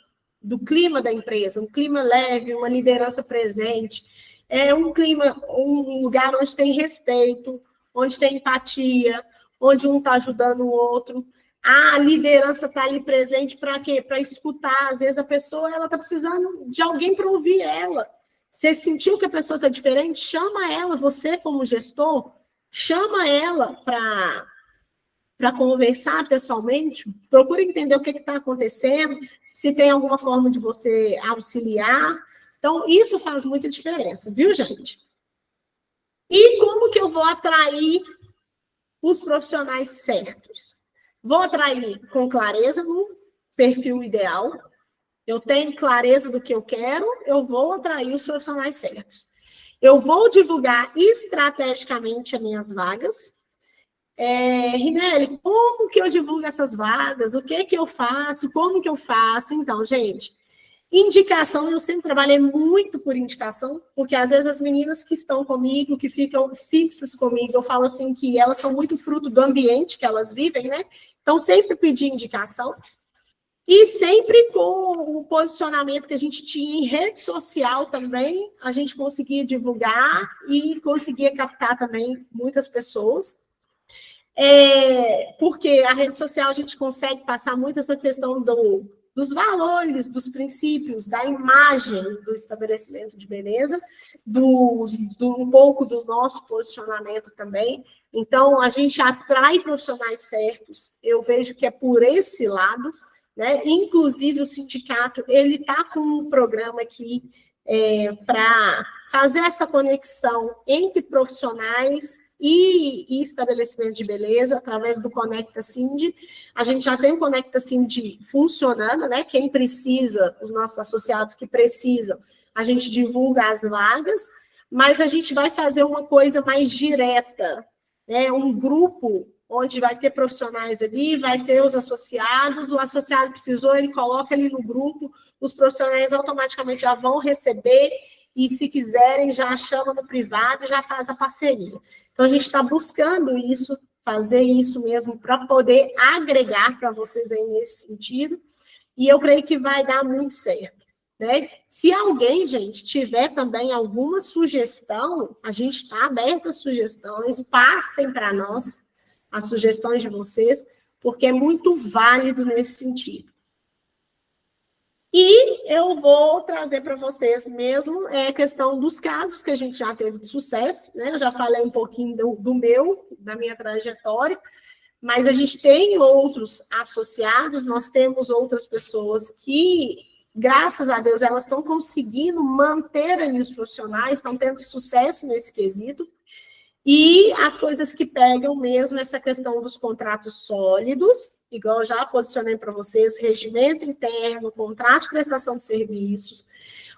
da empresa, um clima leve, uma liderança presente, um lugar onde tem respeito, onde tem empatia, onde um está ajudando o outro. A liderança está ali presente para quê? Para escutar. Às vezes a pessoa está precisando de alguém para ouvir ela. Você sentiu que a pessoa está diferente? Chama ela, você como gestor, chama ela para conversar pessoalmente, procura entender o que está acontecendo, se tem alguma forma de você auxiliar. Então, isso faz muita diferença, viu, gente? E como que eu vou atrair os profissionais certos? Vou atrair com clareza no perfil ideal. Eu tenho clareza do que eu quero, eu vou atrair os profissionais certos. Eu vou divulgar estrategicamente as minhas vagas. Rinelli, como que eu divulgo essas vagas? O que eu faço? Como que eu faço? Então, gente, Indicação, eu sempre trabalhei muito por indicação, porque às vezes as meninas que estão comigo, que ficam fixas comigo, eu falo assim que elas são muito fruto do ambiente que elas vivem, né? Então, sempre pedi indicação. E sempre com o posicionamento que a gente tinha em rede social também, a gente conseguia divulgar e conseguia captar também muitas pessoas. Porque a rede social a gente consegue passar muito essa questão dos valores, dos princípios, da imagem do estabelecimento de beleza, um pouco do nosso posicionamento também. Então, a gente atrai profissionais certos, eu vejo que é por esse lado, né? Inclusive, o sindicato ele está com um programa aqui para fazer essa conexão entre profissionais e estabelecimento de beleza, através do Conecta Sind. A gente já tem o Conecta Sind funcionando, né? Quem precisa, os nossos associados que precisam, a gente divulga as vagas, mas a gente vai fazer uma coisa mais direta, né? Um grupo onde vai ter profissionais ali, vai ter os associados, o associado precisou, ele coloca ali no grupo, os profissionais automaticamente já vão receber, e se quiserem, já chama no privado e já faz a parceria. Então, a gente está buscando isso, fazer isso mesmo, para poder agregar para vocês aí nesse sentido, e eu creio que vai dar muito certo, né? Se alguém, gente, tiver também alguma sugestão, a gente está aberto a sugestões, passem para nós as sugestões de vocês, porque é muito válido nesse sentido. E eu vou trazer para vocês mesmo a questão dos casos que a gente já teve de sucesso, né? Eu já falei um pouquinho da minha trajetória, mas a gente tem outros associados, nós temos outras pessoas que, graças a Deus, elas estão conseguindo manter ali os profissionais, estão tendo sucesso nesse quesito, e as coisas que pegam mesmo essa questão dos contratos sólidos, igual eu já posicionei para vocês, regimento interno, contrato de prestação de serviços.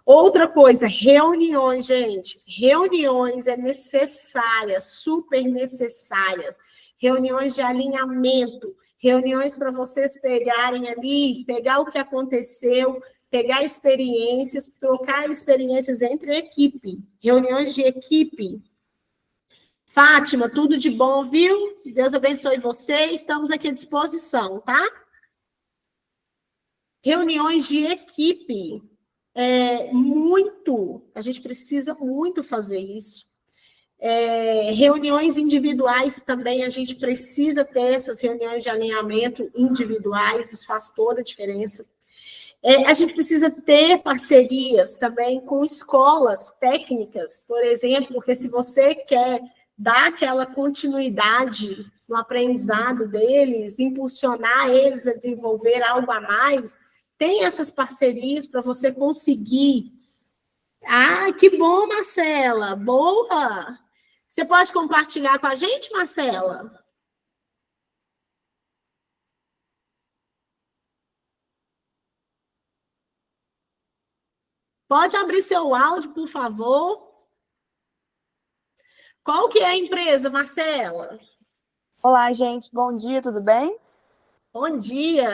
Outra coisa, reuniões, gente. Reuniões é necessárias, super necessárias. Reuniões de alinhamento, reuniões para vocês pegarem ali, pegar o que aconteceu, pegar experiências, trocar experiências entre a equipe. Reuniões de equipe. Fátima, tudo de bom, viu? Deus abençoe você, estamos aqui à disposição, tá? Reuniões de equipe, a gente precisa muito fazer isso. Reuniões individuais também, a gente precisa ter essas reuniões de alinhamento individuais, isso faz toda a diferença. A gente precisa ter parcerias também com escolas técnicas, por exemplo, porque se você quer dar aquela continuidade no aprendizado deles, impulsionar eles a desenvolver algo a mais, tem essas parcerias para você conseguir. Ah, que bom, Marcela! Boa! Você pode compartilhar com a gente, Marcela? Pode abrir seu áudio, por favor. Qual que é a empresa, Marcela? Olá, gente. Bom dia, tudo bem? Bom dia.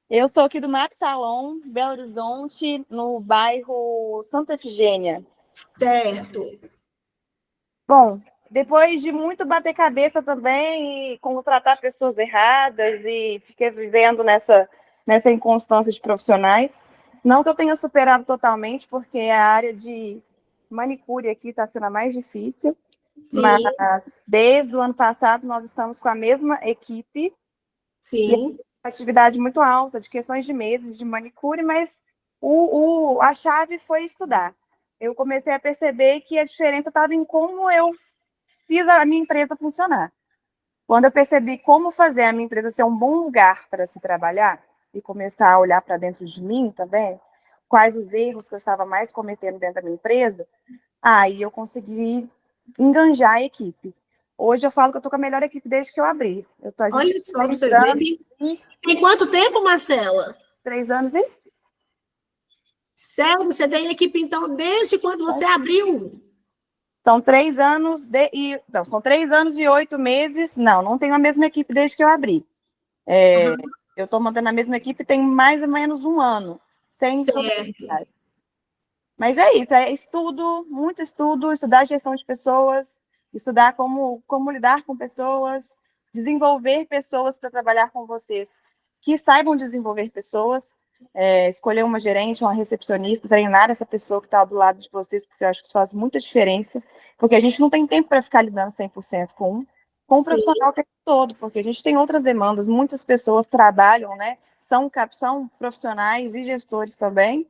Eu sou aqui do MAP Salon, Belo Horizonte, no bairro Santa Efigênia. Certo. Bom, depois de muito bater cabeça também e contratar pessoas erradas e fiquei vivendo nessa inconstância de profissionais, não que eu tenha superado totalmente, porque a área de manicure aqui está sendo a mais difícil. Sim. Mas desde o ano passado nós estamos com a mesma equipe. Sim. Atividade muito alta, de questões de meses de manicure, mas a chave foi estudar. Eu comecei a perceber que a diferença estava em como eu fiz a minha empresa funcionar. Quando eu percebi como fazer a minha empresa ser um bom lugar para se trabalhar e começar a olhar para dentro de mim também, quais os erros que eu estava mais cometendo dentro da minha empresa, aí eu consegui enganjar a equipe. Hoje eu falo que eu estou com a melhor equipe desde que eu abri. Olha só, você vê. Tem quanto tempo, Marcela? 3 anos e... Sério? Você tem equipe, então, desde quando você abriu? São 3 anos Não, são 3 anos e 8 meses. Não tenho a mesma equipe desde que eu abri. Eu estou mantendo a mesma equipe tem mais ou menos 1 ano. sem Certo. responsabilidade. Mas é isso, é estudo, muito estudo, estudar gestão de pessoas, estudar como lidar com pessoas, desenvolver pessoas para trabalhar com vocês, que saibam desenvolver pessoas, escolher uma gerente, uma recepcionista, treinar essa pessoa que está do lado de vocês, porque eu acho que isso faz muita diferença, porque a gente não tem tempo para ficar lidando 100% com o profissional o tempo todo, porque a gente tem outras demandas, muitas pessoas trabalham, né, são profissionais e gestores também,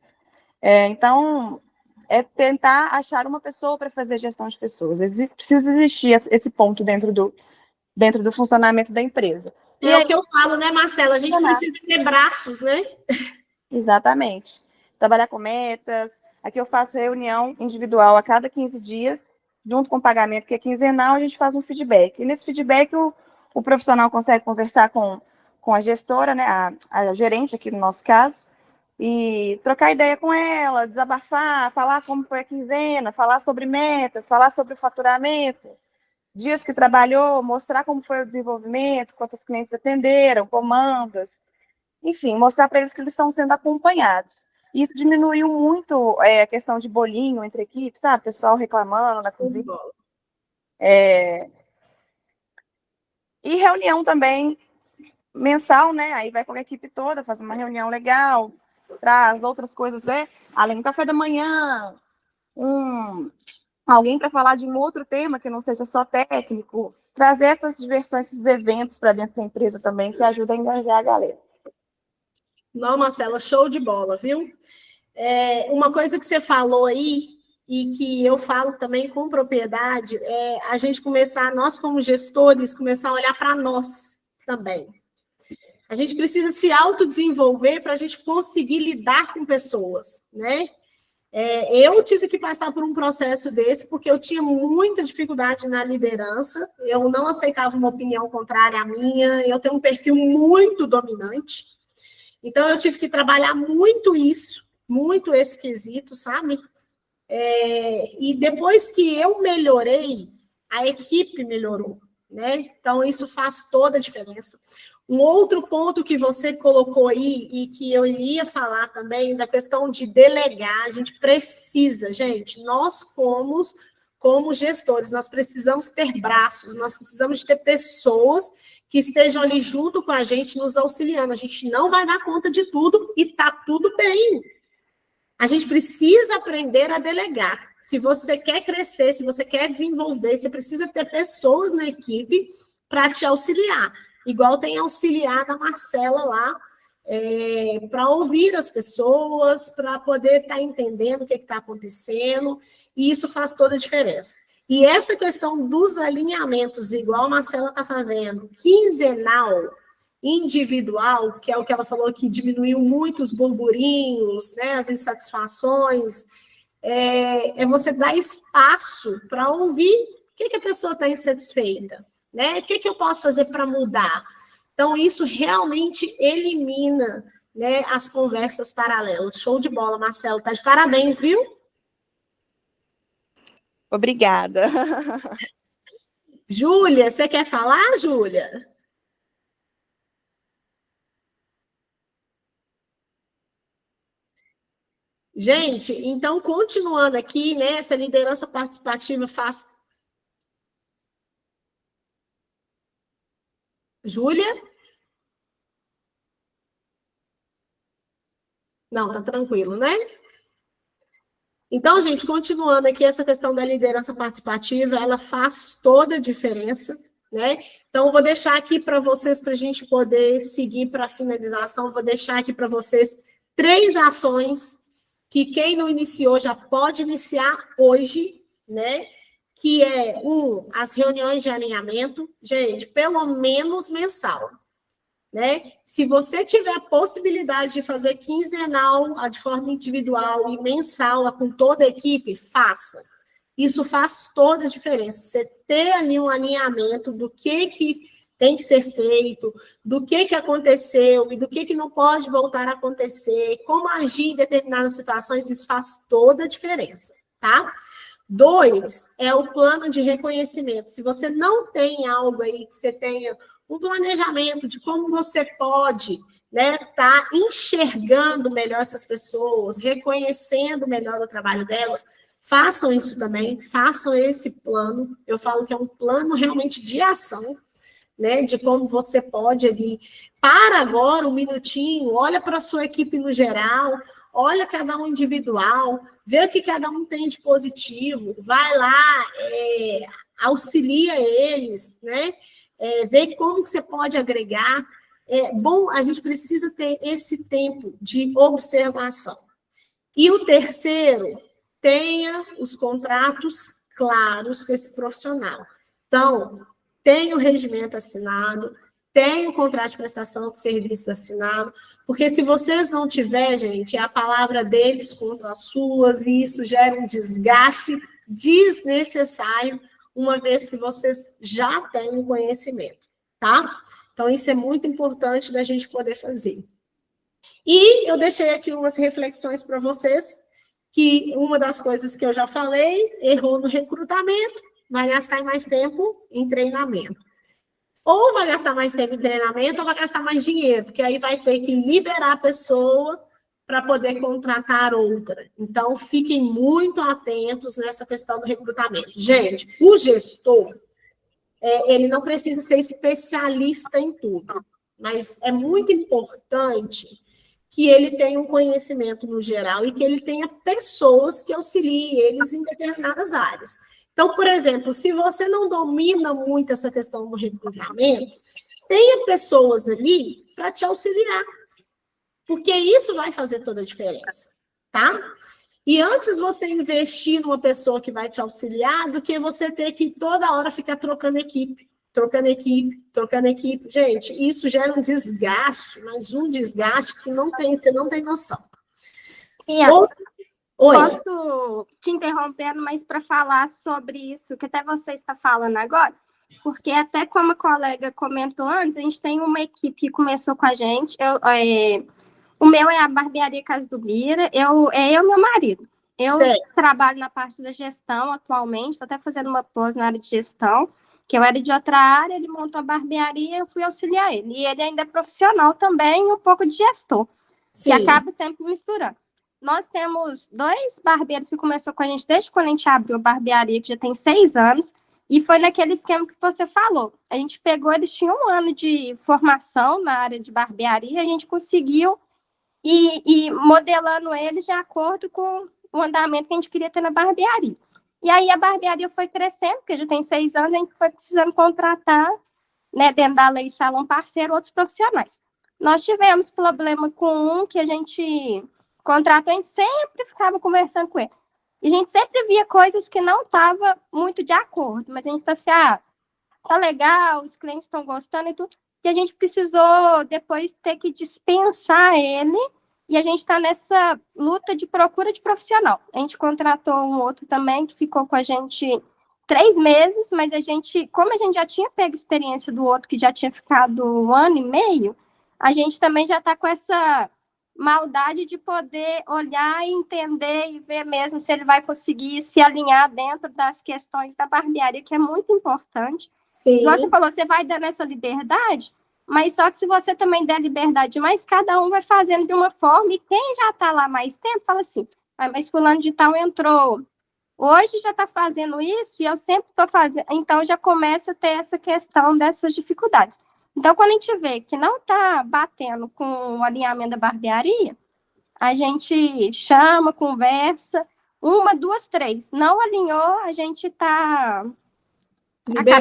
então, é tentar achar uma pessoa para fazer gestão de pessoas. Precisa existir esse ponto dentro do funcionamento da empresa. E é o que eu falo, né, Marcela? A gente precisa ter braços, né? Exatamente. Trabalhar com metas. Aqui eu faço reunião individual a cada 15 dias, junto com o pagamento, que é quinzenal, a gente faz um feedback. E nesse feedback, o profissional consegue conversar com a gestora, né, a gerente aqui no nosso caso, e trocar ideia com ela, desabafar, falar como foi a quinzena, falar sobre metas, falar sobre o faturamento, dias que trabalhou, mostrar como foi o desenvolvimento, quantos clientes atenderam, comandas, enfim, mostrar para eles que eles estão sendo acompanhados. Isso diminuiu muito a questão de bolinho entre equipes, sabe? Pessoal reclamando na cozinha. E reunião também mensal, né? Aí vai com a equipe toda, faz uma reunião legal, traz outras coisas, né? Além do café da manhã, alguém para falar de um outro tema que não seja só técnico, trazer essas diversões, esses eventos para dentro da empresa também, que ajuda a engajar a galera. Não, Marcela, show de bola, viu? Uma coisa que você falou aí, e que eu falo também com propriedade, é a gente começar, nós como gestores, começar a olhar para nós também. A gente precisa se autodesenvolver para a gente conseguir lidar com pessoas, né? Eu tive que passar por um processo desse, porque eu tinha muita dificuldade na liderança, eu não aceitava uma opinião contrária à minha, eu tenho um perfil muito dominante, então eu tive que trabalhar muito isso, muito esse quesito, sabe? E depois que eu melhorei, a equipe melhorou, né? Então isso faz toda a diferença. Um outro ponto que você colocou aí, e que eu iria falar também, da questão de delegar, a gente precisa, gente, nós como gestores, nós precisamos ter braços, nós precisamos ter pessoas que estejam ali junto com a gente, nos auxiliando. A gente não vai dar conta de tudo e tá tudo bem. A gente precisa aprender a delegar. Se você quer crescer, se você quer desenvolver, você precisa ter pessoas na equipe para te auxiliar. Igual tem auxiliar da Marcela lá, para ouvir as pessoas, para poder estar entendendo o que está acontecendo, e isso faz toda a diferença. E essa questão dos alinhamentos, igual a Marcela está fazendo, quinzenal, individual, que é o que ela falou que diminuiu muito os burburinhos, né, as insatisfações, é você dar espaço para ouvir o que a pessoa está insatisfeita, né? O que eu posso fazer para mudar? Então, isso realmente elimina, né, as conversas paralelas. Show de bola, Marcelo. Tá de parabéns, viu? Obrigada. Júlia, você quer falar, Júlia? Gente, então, continuando aqui, né, essa liderança participativa faz... Júlia? Não, tá tranquilo, né? Então, gente, continuando aqui, essa questão da liderança participativa, ela faz toda a diferença, né? Então, eu vou deixar aqui para vocês, para a gente poder seguir para a finalização, vou deixar aqui para vocês 3 ações que quem não iniciou já pode iniciar hoje, né? Que é, as reuniões de alinhamento, gente, pelo menos mensal, né? Se você tiver a possibilidade de fazer quinzenal, de forma individual e mensal, com toda a equipe, faça. Isso faz toda a diferença. Você ter ali um alinhamento do que tem que ser feito, do que aconteceu e do que não pode voltar a acontecer, como agir em determinadas situações, isso faz toda a diferença, tá? 2, é o plano de reconhecimento. Se você não tem algo aí, que você tenha um planejamento de como você pode né, tá enxergando melhor essas pessoas, reconhecendo melhor o trabalho delas, façam isso também, façam esse plano. Eu falo que é um plano realmente de ação, né, de como você pode ali, para agora um minutinho, olha para a sua equipe no geral, olha cada um individual, vê o que cada um tem de positivo, vai lá, auxilia eles, né, vê como que você pode agregar. É bom, a gente precisa ter esse tempo de observação. E o terceiro, tenha os contratos claros com esse profissional. Então, tenha o regimento assinado, tenha o contrato de prestação de serviços assinado, porque se vocês não tiverem, gente, é a palavra deles contra as suas, e isso gera um desgaste desnecessário, uma vez que vocês já têm o conhecimento, tá? Então, isso é muito importante da gente poder fazer. E eu deixei aqui umas reflexões para vocês, que uma das coisas que eu já falei, errou no recrutamento, vai gastar mais tempo em treinamento. Ou vai gastar mais tempo em treinamento, ou vai gastar mais dinheiro, porque aí vai ter que liberar a pessoa para poder contratar outra. Então, fiquem muito atentos nessa questão do recrutamento. Gente, o gestor, ele não precisa ser especialista em tudo, mas é muito importante que ele tenha um conhecimento no geral e que ele tenha pessoas que auxiliem eles em determinadas áreas. Então, por exemplo, se você não domina muito essa questão do recrutamento, tenha pessoas ali para te auxiliar, porque isso vai fazer toda a diferença, tá? E antes você investir numa pessoa que vai te auxiliar do que você ter que toda hora ficar trocando equipe. Gente, isso gera um desgaste, mas um desgaste que você não tem noção. Oi. Oi. Posso te interrompendo, mas para falar sobre isso que até você está falando agora, porque até como a colega comentou antes, a gente tem uma equipe que começou com a gente, o meu é a Barbearia Casa do Bira, eu e meu marido. Eu trabalho na parte da gestão atualmente, estou até fazendo uma pós na área de gestão, que eu era de outra área, ele montou a barbearia, eu fui auxiliar ele. E ele ainda é profissional também, um pouco de gestor, que acaba sempre misturando. Nós temos 2 barbeiros que começou com a gente desde quando a gente abriu a barbearia, que já tem 6 anos, e foi naquele esquema que você falou. A gente pegou, eles tinham 1 ano de formação na área de barbearia, a gente conseguiu ir modelando eles de acordo com o andamento que a gente queria ter na barbearia. E aí a barbearia foi crescendo, porque já tem 6 anos, a gente foi precisando contratar, né, dentro da lei salão parceiro, outros profissionais. Nós tivemos problema com um que a gente contratou, a gente sempre ficava conversando com ele. E a gente sempre via coisas que não estavam muito de acordo, mas a gente está assim, tá legal, os clientes estão gostando e tudo, e a gente precisou depois ter que dispensar ele, e a gente está nessa luta de procura de profissional. A gente contratou um outro também, que ficou com a gente 3 meses, mas como a gente já tinha pego experiência do outro, que já tinha ficado 1 ano e meio, a gente também já está com essa maldade de poder olhar e entender e ver mesmo se ele vai conseguir se alinhar dentro das questões da barbearia, que é muito importante. Sim. Igual você falou, você vai dando essa liberdade, mas só que se você também der liberdade demais, cada um vai fazendo de uma forma, e quem já está lá mais tempo, fala assim, mas fulano de tal entrou, hoje já está fazendo isso, e eu sempre estou fazendo, então já começa a ter essa questão dessas dificuldades. Então, quando a gente vê que não está batendo com o alinhamento da barbearia, a gente chama, conversa, 1, 2, 3. Não alinhou, a gente acaba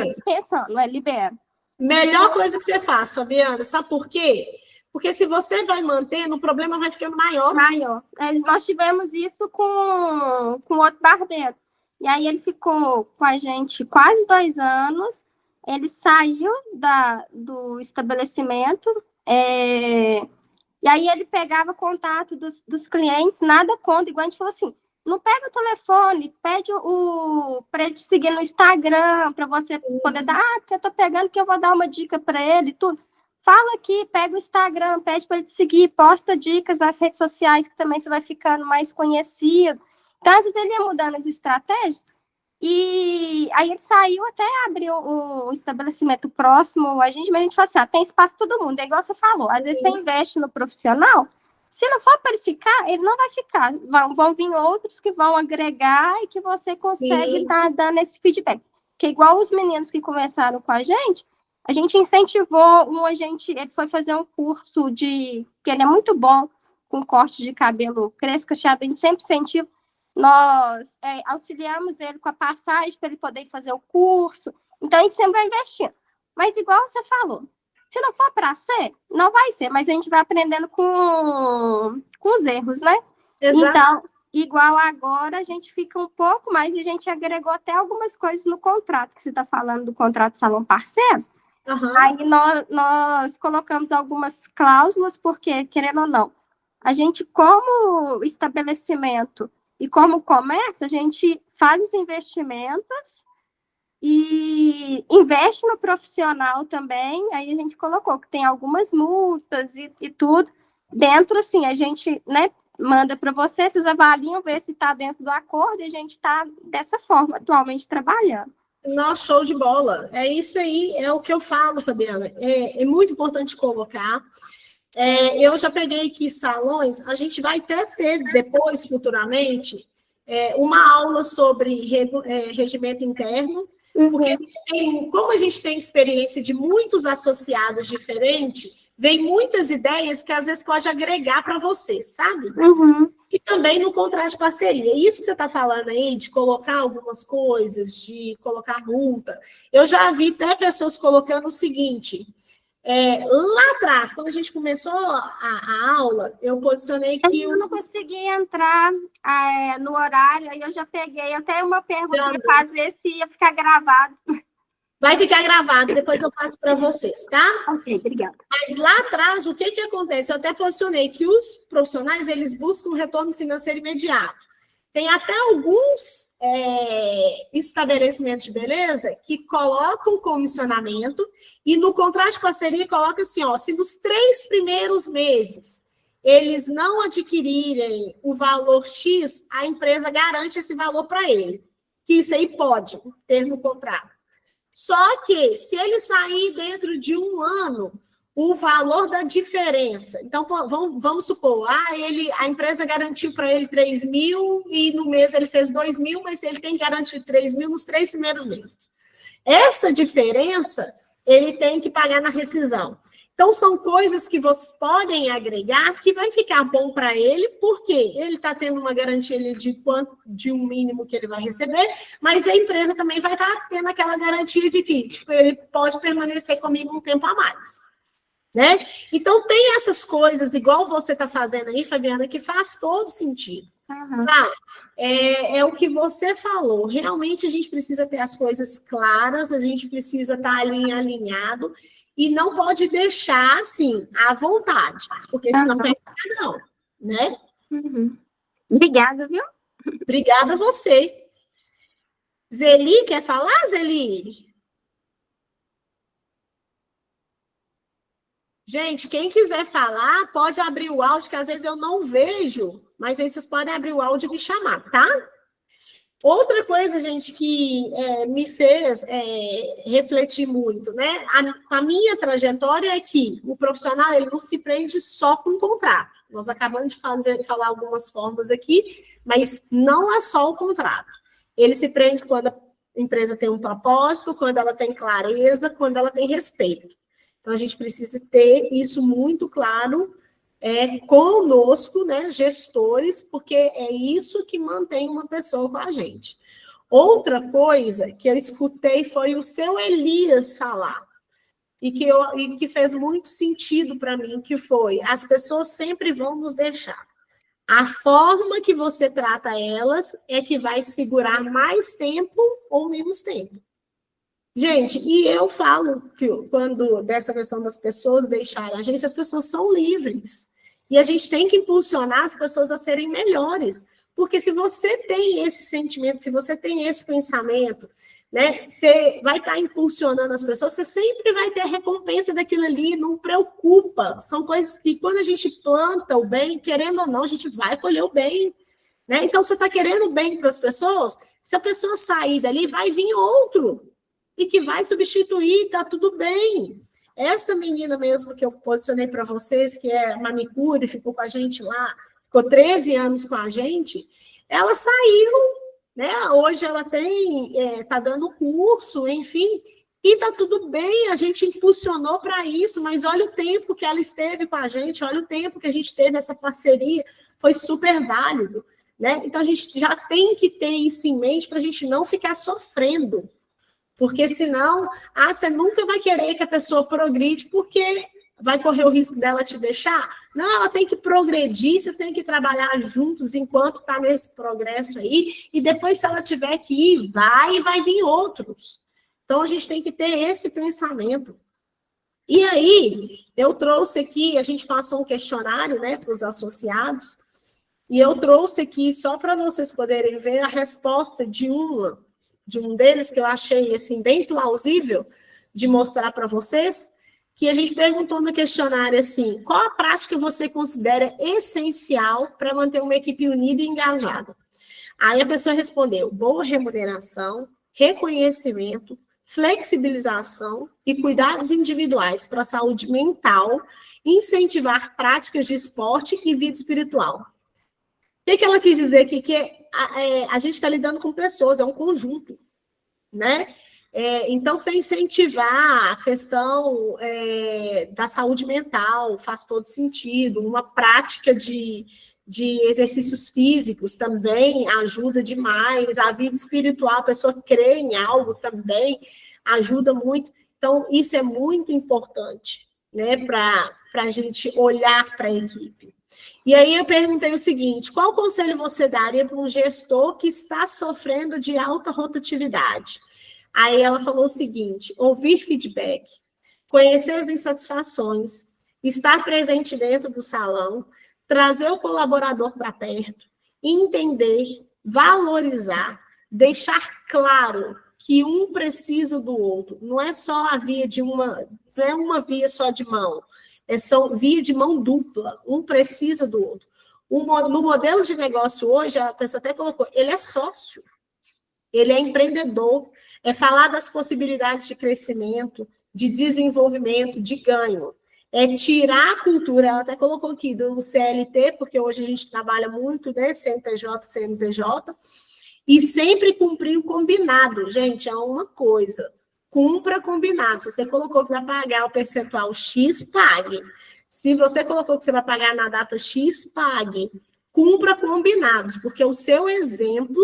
dispensando, libera. Melhor coisa que você faz, Fabiana, sabe por quê? Porque se você vai mantendo, o problema vai ficando maior. Nós tivemos isso com outro barbeiro. E aí ele ficou com a gente quase 2 anos, ele saiu do estabelecimento, e aí ele pegava contato dos clientes, nada contra, igual a gente falou assim, não pega o telefone, pede para ele te seguir no Instagram, para você poder dar, porque eu estou pegando que eu vou dar uma dica para ele e tudo. Fala aqui, pega o Instagram, pede para ele te seguir, posta dicas nas redes sociais, que também você vai ficando mais conhecido. Então, às vezes ele ia mudando as estratégias, E aí ele saiu, até abriu um estabelecimento próximo a gente, mas a gente falou assim, tem espaço para todo mundo, é igual você falou, às vezes você investe no profissional, se não for para ele ficar, ele não vai ficar, vão vir outros que vão agregar e que você consegue estar dando esse feedback, que igual os meninos que conversaram com a gente incentivou ele foi fazer um curso que ele é muito bom com corte de cabelo crespo, cacheado, a gente sempre incentiva. Nós auxiliamos ele com a passagem para ele poder fazer o curso. Então, a gente sempre vai investindo. Mas, igual você falou, se não for para ser, não vai ser. Mas a gente vai aprendendo com os erros, né? Exato. Então, igual agora, a gente fica um pouco mais e a gente agregou até algumas coisas no contrato, que você está falando do contrato Salão Parceiros. Aí nós colocamos algumas cláusulas, porque, querendo ou não, a gente, como estabelecimento e como comércio, a gente faz os investimentos e investe no profissional também. Aí a gente colocou que tem algumas multas e tudo. Dentro, assim, a gente, né, manda para vocês avaliam, ver se está dentro do acordo, e a gente está dessa forma atualmente trabalhando. Nossa, show de bola. É isso aí, é o que eu falo, Fabiana. É muito importante colocar. Eu já peguei aqui salões, a gente vai até ter depois, futuramente, uma aula sobre regimento interno, porque como a gente tem experiência de muitos associados diferentes, vem muitas ideias que às vezes pode agregar para você, sabe? E também no contrato de parceria. Isso que você está falando aí, de colocar algumas coisas, de colocar multa. Eu já vi até pessoas colocando o seguinte... lá atrás, quando a gente começou a aula, eu posicionei que... Eu não consegui entrar no horário, aí eu já peguei. Até uma pergunta ia fazer se ia ficar gravado. Vai ficar gravado, depois eu passo para vocês, tá? Ok, obrigada. Mas lá atrás, o que acontece? Eu até posicionei que os profissionais, eles buscam um retorno financeiro imediato. Tem até alguns estabelecimentos de beleza que colocam comissionamento e no contrato de parceria coloca assim, se nos 3 primeiros meses eles não adquirirem o valor X, a empresa garante esse valor para ele. Que isso aí pode ter no contrato. Só que, se ele sair dentro de 1 ano, o valor da diferença. Então, vamos supor, a empresa garantiu para ele 3 mil e no mês ele fez 2 mil, mas ele tem que garantir 3 mil nos 3 primeiros meses. Essa diferença, ele tem que pagar na rescisão. Então, são coisas que vocês podem agregar que vai ficar bom para ele, porque ele está tendo uma garantia de um mínimo que ele vai receber, mas a empresa também vai estar tendo aquela garantia de que ele pode permanecer comigo um tempo a mais. Né? Então, tem essas coisas, igual você está fazendo aí, Fabiana, que faz todo sentido. Sabe? É o que você falou. Realmente, a gente precisa ter as coisas claras, a gente precisa estar alinhado e não pode deixar, assim, à vontade, porque senão perde o padrão, né? Obrigada, viu? Obrigada a você. Zeli, quer falar, Zeli? Gente, quem quiser falar, pode abrir o áudio, que às vezes eu não vejo, mas aí vocês podem abrir o áudio e me chamar, tá? Outra coisa, gente, que me fez refletir muito, né? A minha trajetória é que o profissional ele não se prende só com o contrato. Nós acabamos de falar algumas formas aqui, mas não é só o contrato. Ele se prende quando a empresa tem um propósito, quando ela tem clareza, quando ela tem respeito. Então, a gente precisa ter isso muito claro conosco, né, gestores, porque é isso que mantém uma pessoa com a gente. Outra coisa que eu escutei foi o seu Elias falar, e que fez muito sentido para mim, que foi, as pessoas sempre vão nos deixar. A forma que você trata elas é que vai segurar mais tempo ou menos tempo. Gente, e eu falo que quando dessa questão das pessoas deixarem a gente, as pessoas são livres. E a gente tem que impulsionar as pessoas a serem melhores. Porque se você tem esse sentimento, se você tem esse pensamento, né, você vai estar impulsionando as pessoas, você sempre vai ter a recompensa daquilo ali, não preocupa. São coisas que quando a gente planta o bem, querendo ou não, a gente vai colher o bem. né? Então, você está querendo bem para as pessoas, se a pessoa sair dali, vai vir outro, e que vai substituir, tá tudo bem. Essa menina mesmo que eu posicionei para vocês, que é manicure, ficou com a gente lá, ficou 13 anos com a gente, ela saiu, né? Hoje ela tá dando curso, enfim, e tá tudo bem, a gente impulsionou para isso, mas olha o tempo que ela esteve com a gente, olha o tempo que a gente teve essa parceria, foi super válido, né? Então a gente já tem que ter isso em mente para a gente não ficar sofrendo. Porque senão, você nunca vai querer que a pessoa progride, porque vai correr o risco dela te deixar. Não, ela tem que progredir, vocês têm que trabalhar juntos enquanto está nesse progresso aí, e depois, se ela tiver que ir, vai vir outros. Então, a gente tem que ter esse pensamento. E aí, eu trouxe aqui, a gente passou um questionário, né, para os associados, e eu trouxe aqui, só para vocês poderem ver a resposta de um deles, que eu achei assim, bem plausível de mostrar para vocês, que a gente perguntou no questionário assim, qual a prática você considera essencial para manter uma equipe unida e engajada? Aí a pessoa respondeu, boa remuneração, reconhecimento, flexibilização e cuidados individuais para a saúde mental, incentivar práticas de esporte e vida espiritual. O que ela quis dizer aqui? Que a gente está lidando com pessoas, é um conjunto, né? Então, você incentivar a questão da saúde mental faz todo sentido, uma prática de exercícios físicos também ajuda demais, a vida espiritual, a pessoa crê em algo também ajuda muito. Então, isso é muito importante, né, para a gente olhar para a equipe. E aí eu perguntei o seguinte, qual conselho você daria para um gestor que está sofrendo de alta rotatividade? Aí ela falou o seguinte, ouvir feedback, conhecer as insatisfações, estar presente dentro do salão, trazer o colaborador para perto, entender, valorizar, deixar claro que um precisa do outro. Não é só a via de não é uma via só de mão. São via de mão dupla, um precisa do outro. No modelo de negócio hoje, a pessoa até colocou, ele é sócio, ele é empreendedor, é falar das possibilidades de crescimento, de desenvolvimento, de ganho. É tirar a cultura, ela até colocou aqui, do CLT, porque hoje a gente trabalha muito, né, CNPJ, e sempre cumprir o combinado. Gente, é uma coisa. Cumpra combinado. Se você colocou que vai pagar o percentual X, pague. Se você colocou que você vai pagar na data X, pague. Cumpra combinados, porque o seu exemplo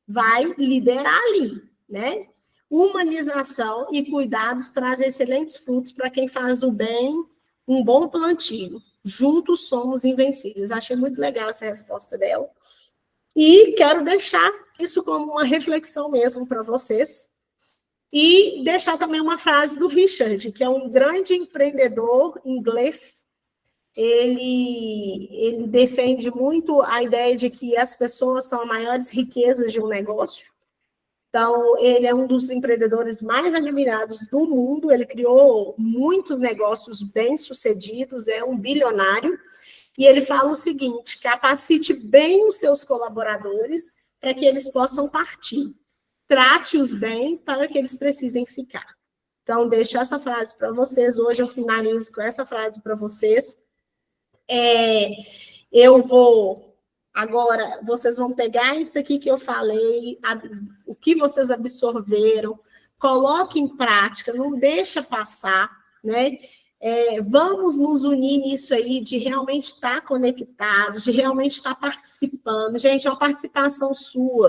vai liderar ali, né? Humanização e cuidados trazem excelentes frutos para quem faz o bem, um bom plantio. Juntos somos invencíveis. Achei muito legal essa resposta dela. E quero deixar isso como uma reflexão mesmo para vocês. E deixar também uma frase do Richard, que é um grande empreendedor inglês. Ele defende muito a ideia de que as pessoas são as maiores riquezas de um negócio. Então, ele é um dos empreendedores mais admirados do mundo. Ele criou muitos negócios bem-sucedidos, é um bilionário. E ele fala o seguinte, capacite bem os seus colaboradores para que eles possam partir. Trate-os bem para que eles precisem ficar. Então, deixo essa frase para vocês. Hoje eu finalizo com essa frase para vocês. Eu vou... Agora, vocês vão pegar isso aqui que eu falei, o que vocês absorveram, coloque em prática, não deixa passar, né? Vamos nos unir nisso aí, de realmente estar conectados, de realmente estar participando. Gente, é uma participação sua.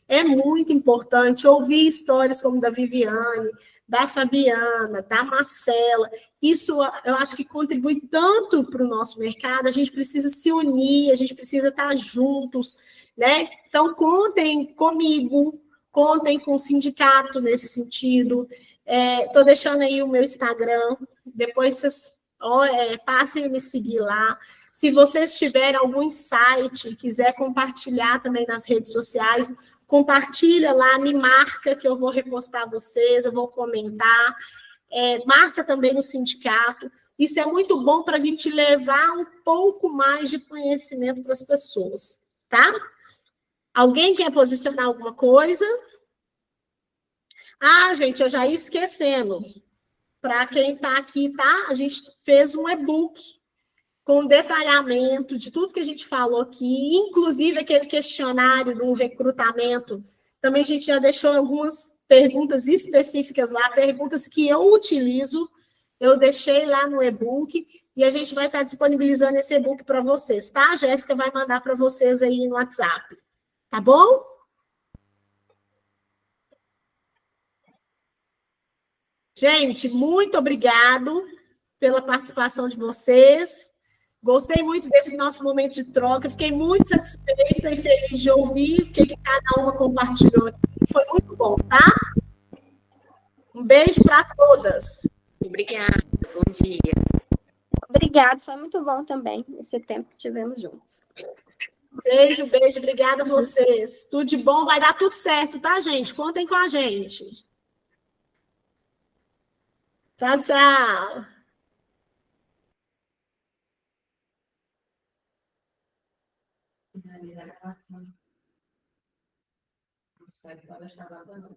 É muito importante ouvir histórias como da Viviane, da Fabiana, da Marcela. Isso, eu acho que contribui tanto para o nosso mercado. A gente precisa se unir, a gente precisa estar juntos, né? Então, contem comigo, contem com o sindicato nesse sentido. Estou deixando aí o meu Instagram, depois vocês passem a me seguir lá. Se vocês tiverem algum insight, quiser compartilhar também nas redes sociais, compartilha lá, me marca que eu vou repostar vocês, eu vou comentar. Marca também no sindicato. Isso é muito bom para a gente levar um pouco mais de conhecimento para as pessoas, tá? Alguém quer posicionar alguma coisa? Ah, gente, eu já ia esquecendo. Para quem está aqui, tá? A gente fez um e-book com detalhamento de tudo que a gente falou aqui, inclusive aquele questionário do recrutamento. Também a gente já deixou algumas perguntas específicas lá, perguntas que eu utilizo, eu deixei lá no e-book, e a gente vai estar disponibilizando esse e-book para vocês, tá? A Jéssica vai mandar para vocês aí no WhatsApp, tá bom? Gente, muito obrigado pela participação de vocês. Gostei muito desse nosso momento de troca. Fiquei muito satisfeita e feliz de ouvir o que cada uma compartilhou aqui. Foi muito bom, tá? Um beijo para todas. Obrigada, bom dia. Obrigada, foi muito bom também esse tempo que tivemos juntos. Beijo, beijo. Obrigada a vocês. Tudo de bom. Vai dar tudo certo, tá, gente? Contem com a gente. Tchau, tchau. Finalizar a gravação. Não sai só da chamada, não.